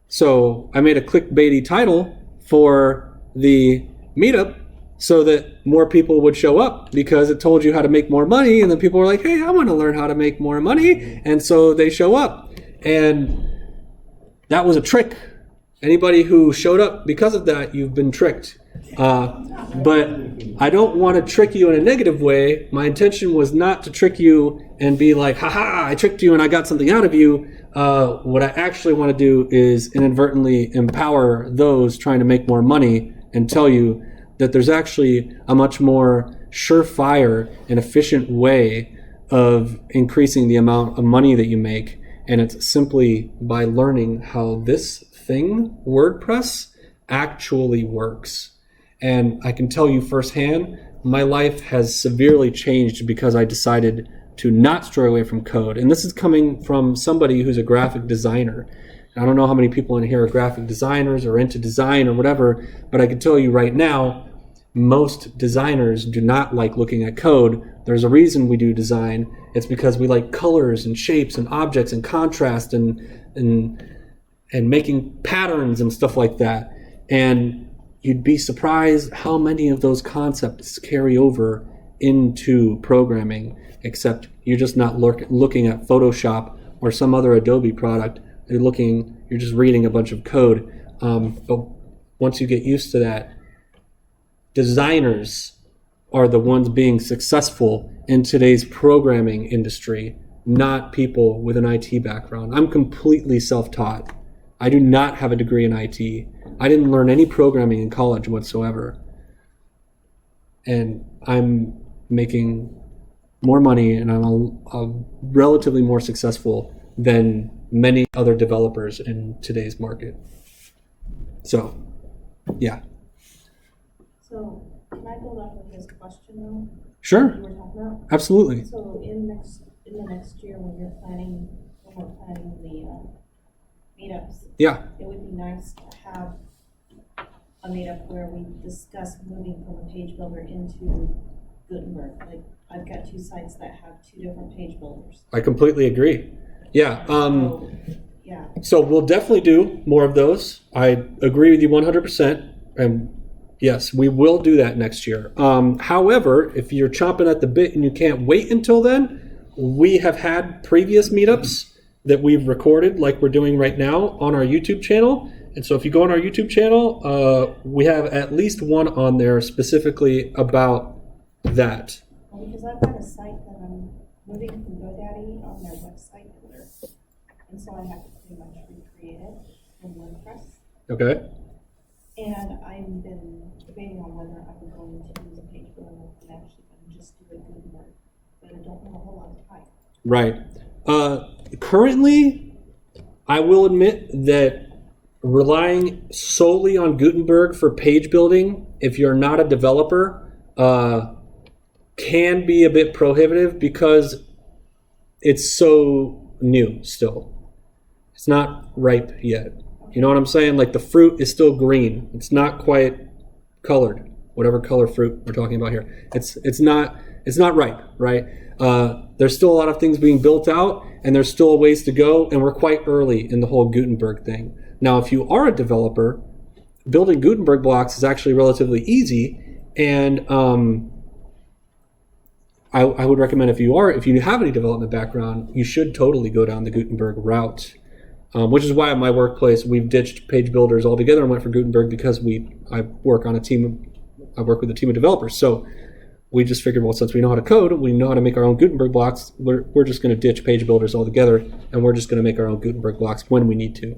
[SPEAKER 1] So I made a clickbaity title for the meetup so that more people would show up, because it told you how to make more money, and then people were like, hey, I want to learn how to make more money, and so they show up. And that was a trick. Anybody who showed up because of that, you've been tricked. But I don't want to trick you in a negative way. My intention was not to trick you and be like, haha, I tricked you and I got something out of you. What I actually want to do is inadvertently empower those trying to make more money and tell you that there's actually a much more surefire and efficient way of increasing the amount of money that you make. And it's simply by learning how this thing, WordPress, actually works. And I can tell you firsthand, my life has severely changed because I decided to not stray away from code. And this is coming from somebody who's a graphic designer. I don't know how many people in here are graphic designers or into design or whatever, but I can tell you right now, most designers do not like looking at code. There's a reason we do design. It's because we like colors and shapes and objects and contrast and making patterns and stuff like that. And you'd be surprised how many of those concepts carry over into programming, except you're just not looking at Photoshop or some other Adobe product. You're just reading a bunch of code. But once you get used to that, designers are the ones being successful in today's programming industry, not people with an IT background. I'm completely self-taught. I do not have a degree in IT. I didn't learn any programming in college whatsoever. And I'm making more money, and I'm a relatively more successful than many other developers in today's market. So, yeah.
[SPEAKER 2] So can I build off of his question though?
[SPEAKER 1] Sure.
[SPEAKER 2] You were talking about?
[SPEAKER 1] Absolutely.
[SPEAKER 2] So in the next year when we're planning the meetups,
[SPEAKER 1] Yeah.
[SPEAKER 2] it would be nice to have a meetup where we discuss moving from a page builder into Gutenberg. Like, I've got 2 sites that have 2 different page builders.
[SPEAKER 1] I completely agree. Yeah.
[SPEAKER 2] Yeah.
[SPEAKER 1] So we'll definitely do more of those. I agree with you 100%. And yes, we will do that next year. However, if you're chomping at the bit and you can't wait until then, we have had previous meetups that we've recorded, like we're doing right now, on our YouTube channel. And so if you go on our YouTube channel, we have at least one on there specifically about that.
[SPEAKER 2] Well, because I've got a site that I'm moving from GoDaddy on their website builder. And so I have to pretty much recreate it in WordPress.
[SPEAKER 1] Okay.
[SPEAKER 2] And I've been debating on whether I'm going to use a page builder and actually just do a Gutenberg. But I don't know a whole lot of time.
[SPEAKER 1] Right. Currently, I will admit that relying solely on Gutenberg for page building, if you're not a developer, can be a bit prohibitive because it's so new still. It's not ripe yet. You know what I'm saying? Like, the fruit is still green. It's not quite colored. whatever color fruit we're talking about here. It's not ripe, right? There's still a lot of things being built out, and there's still a ways to go, and we're quite early in the whole Gutenberg thing. Now, if you are a developer, building Gutenberg blocks is actually relatively easy, and I would recommend if you have any development background, you should totally go down the Gutenberg route, which is why at my workplace we've ditched page builders altogether and went for Gutenberg, because I work with a team of developers. So we just figured, well, since we know how to code, we know how to make our own Gutenberg blocks, we're just going to ditch page builders altogether, and we're just going to make our own Gutenberg blocks when we need to.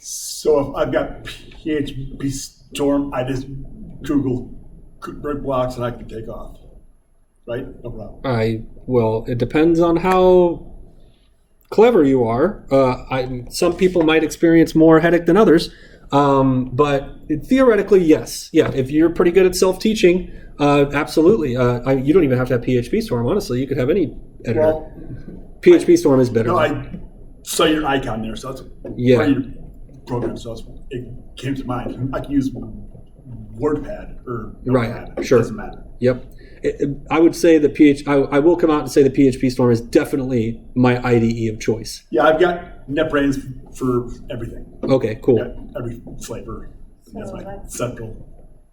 [SPEAKER 11] So if I've got PHP Storm, I just Google Gutenberg blocks and I can take off. Right? No problem.
[SPEAKER 1] Well, it depends on how clever you are. Some people might experience more headache than others, but theoretically, yes. Yeah, if you're pretty good at self-teaching, absolutely. You don't even have to have PHP Storm, honestly. You could have any editor.
[SPEAKER 11] Well,
[SPEAKER 1] PHP Storm is better.
[SPEAKER 11] No, I saw your icon there, so that's part of your program, so it came to mind. I can use WordPad or Notepad.
[SPEAKER 1] Right, sure.
[SPEAKER 11] It doesn't matter.
[SPEAKER 1] Yep. I would say I will come out and say the PHP Storm is definitely my IDE of choice.
[SPEAKER 11] Yeah, I've got NetBrains for everything.
[SPEAKER 1] Okay, cool.
[SPEAKER 11] Yeah, every flavor. That's my central.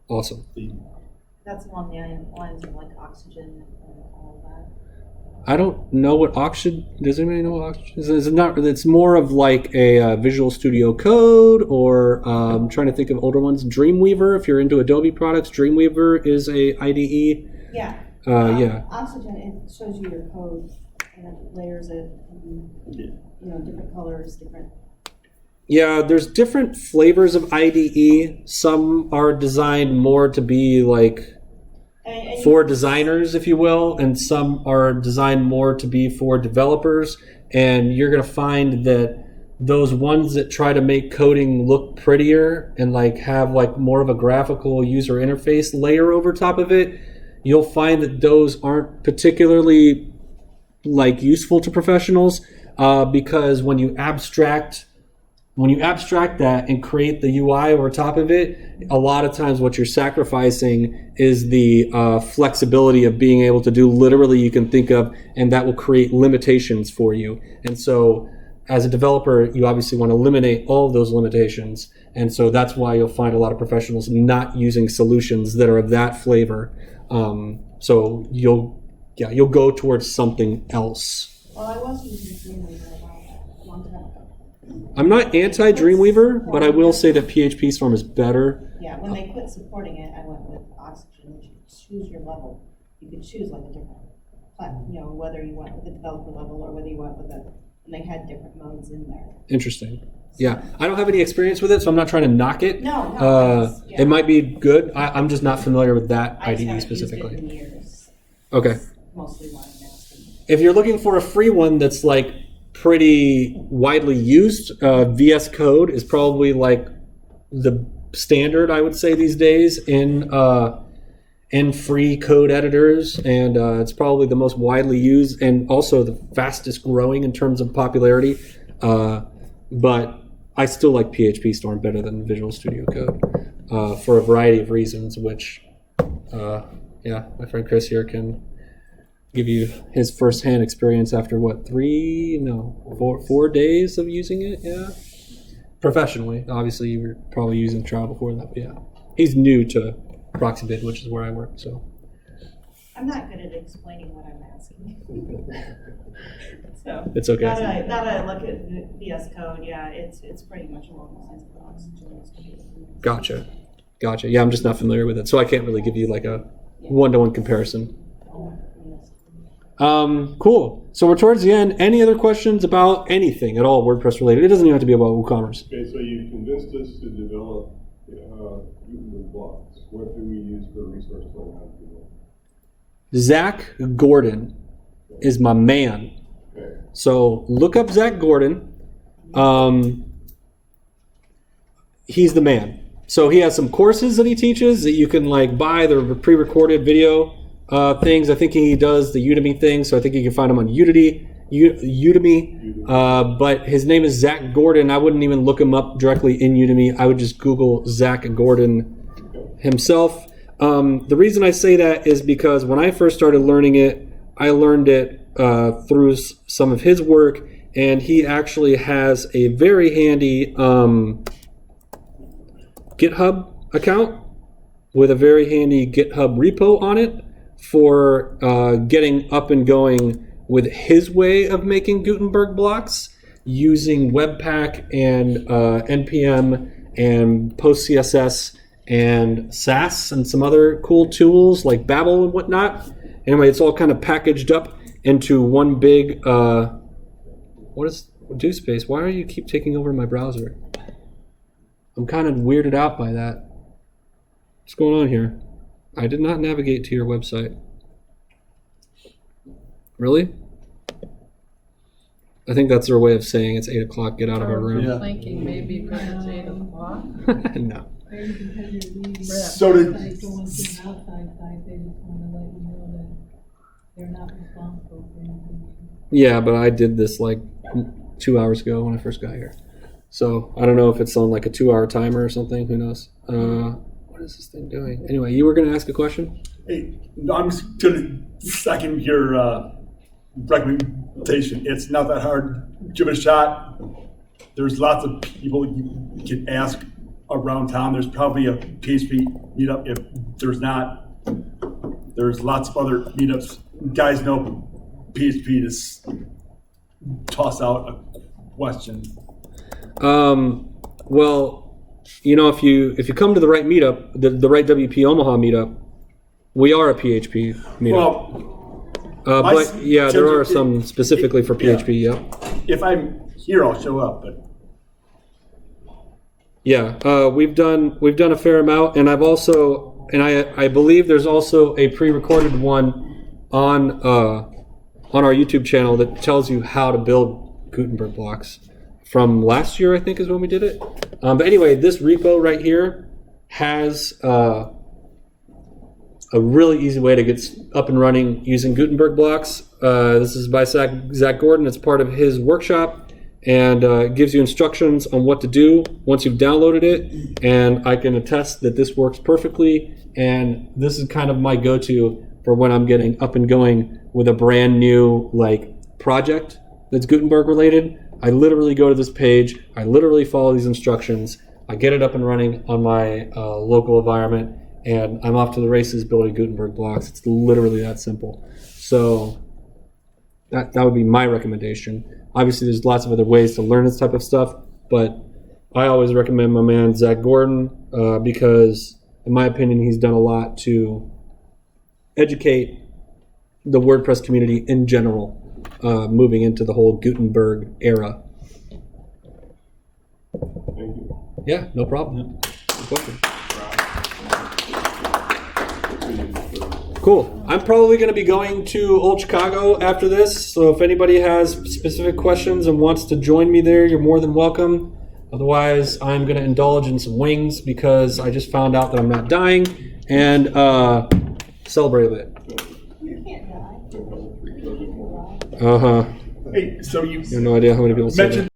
[SPEAKER 1] Awesome.
[SPEAKER 11] Theme.
[SPEAKER 2] That's along the lines of like Oxygen and all of that.
[SPEAKER 1] I don't know what Oxygen. Does anybody know what Oxygen is? It's more of like a Visual Studio Code, or I'm trying to think of older ones. Dreamweaver. If you're into Adobe products, Dreamweaver is a IDE.
[SPEAKER 2] Yeah.
[SPEAKER 1] Yeah.
[SPEAKER 2] Oxygen, it shows you your code and it layers it in, different colors, different.
[SPEAKER 1] Yeah, there's different flavors of IDE. Some are designed more to be like for designers, if you will, and some are designed more to be for developers. And you're going to find that those ones that try to make coding look prettier and like have like more of a graphical user interface layer over top of it, you'll find that those aren't particularly like useful to professionals, because when you abstract that and create the UI over top of it, a lot of times what you're sacrificing is the flexibility of being able to do literally you can think of, and that will create limitations for you. And so as a developer, you obviously want to eliminate all of those limitations. And so that's why you'll find a lot of professionals not using solutions that are of that flavor. So you'll go towards something else.
[SPEAKER 2] Well, I was using Dreamweaver a long time ago.
[SPEAKER 1] I'm not anti-Dreamweaver, but I will say that PHP Storm is better.
[SPEAKER 2] Yeah, when they quit supporting it, I went with Oxygen, which you choose your level. You could choose like a different platform, whether you went with the developer level or whether you went with and they had different modes in there.
[SPEAKER 1] Interesting. Yeah, I don't have any experience with it, so I'm not trying to knock it.
[SPEAKER 2] No.
[SPEAKER 1] It might be good. I'm just not familiar with that
[SPEAKER 2] I just
[SPEAKER 1] IDE
[SPEAKER 2] haven't
[SPEAKER 1] specifically.
[SPEAKER 2] used it in years.
[SPEAKER 1] Okay.
[SPEAKER 2] Mostly why I'm asking.
[SPEAKER 1] If you're looking for a free one that's like pretty widely used, VS Code is probably like the standard, I would say, these days in free code editors, and it's probably the most widely used and also the fastest growing in terms of popularity. But I still like PHP Storm better than Visual Studio Code for a variety of reasons, which, my friend Chris here can give you his first-hand experience after 4 days of using it. Yeah, professionally. Obviously, you were probably using trial before that, but yeah, he's new to Proxibid, which is where I work. So
[SPEAKER 2] I'm not good at explaining what I'm asking. So
[SPEAKER 1] it's okay.
[SPEAKER 2] Now that I look at VS Code, yeah, it's pretty much along the lines of Oxygen.
[SPEAKER 1] Gotcha. Yeah, I'm just not familiar with it, so I can't really give you like a one-to-one comparison. Cool. So we're towards the end. Any other questions about anything at all WordPress related? It doesn't even have to be about WooCommerce.
[SPEAKER 3] Okay, so you convinced us to develop Gutenberg blocks. What do we use for resource on how to do that?
[SPEAKER 1] Zach Gordon is my man.
[SPEAKER 3] Okay.
[SPEAKER 1] So look up Zach Gordon. He's the man. So he has some courses that he teaches that you can like buy. They're pre-recorded video things. I think he does the Udemy thing, so I think you can find him on Udemy. But his name is Zach Gordon. I wouldn't even look him up directly in Udemy. I would just Google Zach Gordon himself. The reason I say that is because when I first started learning it, I learned it through some of his work, and he actually has a very handy GitHub account with a very handy GitHub repo on it for getting up and going with his way of making Gutenberg blocks using Webpack and NPM and PostCSS and Sass and some other cool tools like Babel and whatnot. Anyway, it's all kind of packaged up into one big, what is DoSpace? Why do you keep taking over my browser? I'm kind of weirded out by that. What's going on here? I did not navigate to your website. Really? I think that's their way of saying it's 8 o'clock, get out of our room.
[SPEAKER 11] Yeah.
[SPEAKER 10] Thinking maybe because it's 8 o'clock.
[SPEAKER 1] No.
[SPEAKER 10] Maybe because you're leaving.
[SPEAKER 11] So did-
[SPEAKER 10] Going to an outside site, they just want to let you know that they're not responsible for anything.
[SPEAKER 1] Yeah, but I did this like 2 hours ago when I first got here. So I don't know if it's on like a 2-hour timer or something. Who knows? What is this thing doing? Anyway, you were going to ask a question?
[SPEAKER 11] Hey, no, I'm just gonna second your recommendation. It's not that hard. Give it a shot. There's lots of people you can ask around town. There's probably a PHP meetup. If there's not, there's lots of other meetups. Guys know PHP. Just toss out a question.
[SPEAKER 1] Well, you know, if you come to the right meetup, the right WP Omaha meetup, we are a PHP meetup.
[SPEAKER 11] Well,
[SPEAKER 1] but yeah, there are some specifically for PHP. Yeah.
[SPEAKER 11] if I'm here, I'll show up. But
[SPEAKER 1] Yeah, we've done a fair amount, and I've also, and I believe there's also a pre-recorded one on our YouTube channel that tells you how to build Gutenberg blocks from last year, I think is when we did it. But anyway, this repo right here has a really easy way to get up and running using Gutenberg blocks. This is by Zach Gordon. It's part of his workshop, and it gives you instructions on what to do once you've downloaded it. And I can attest that this works perfectly, and this is kind of my go-to for when I'm getting up and going with a brand new project that's Gutenberg related. I literally go to this page, I literally follow these instructions, I get it up and running on my local environment, and I'm off to the races building Gutenberg blocks. It's literally that simple. So that would be my recommendation. Obviously, there's lots of other ways to learn this type of stuff, but I always recommend my man Zach Gordon because, in my opinion, he's done a lot to educate the WordPress community in general, moving into the whole Gutenberg era.
[SPEAKER 3] Thank you.
[SPEAKER 1] Yeah, no problem. Good question. Cool. I'm probably going to be going to Old Chicago after this, so if anybody has specific questions and wants to join me there, you're more than welcome. Otherwise, I'm going to indulge in some wings because I just found out that I'm not dying, and celebrate a bit.
[SPEAKER 2] You can't die.
[SPEAKER 1] Uh-huh.
[SPEAKER 11] hey, so you
[SPEAKER 1] You have no idea how many people say that.
[SPEAKER 11] mentioned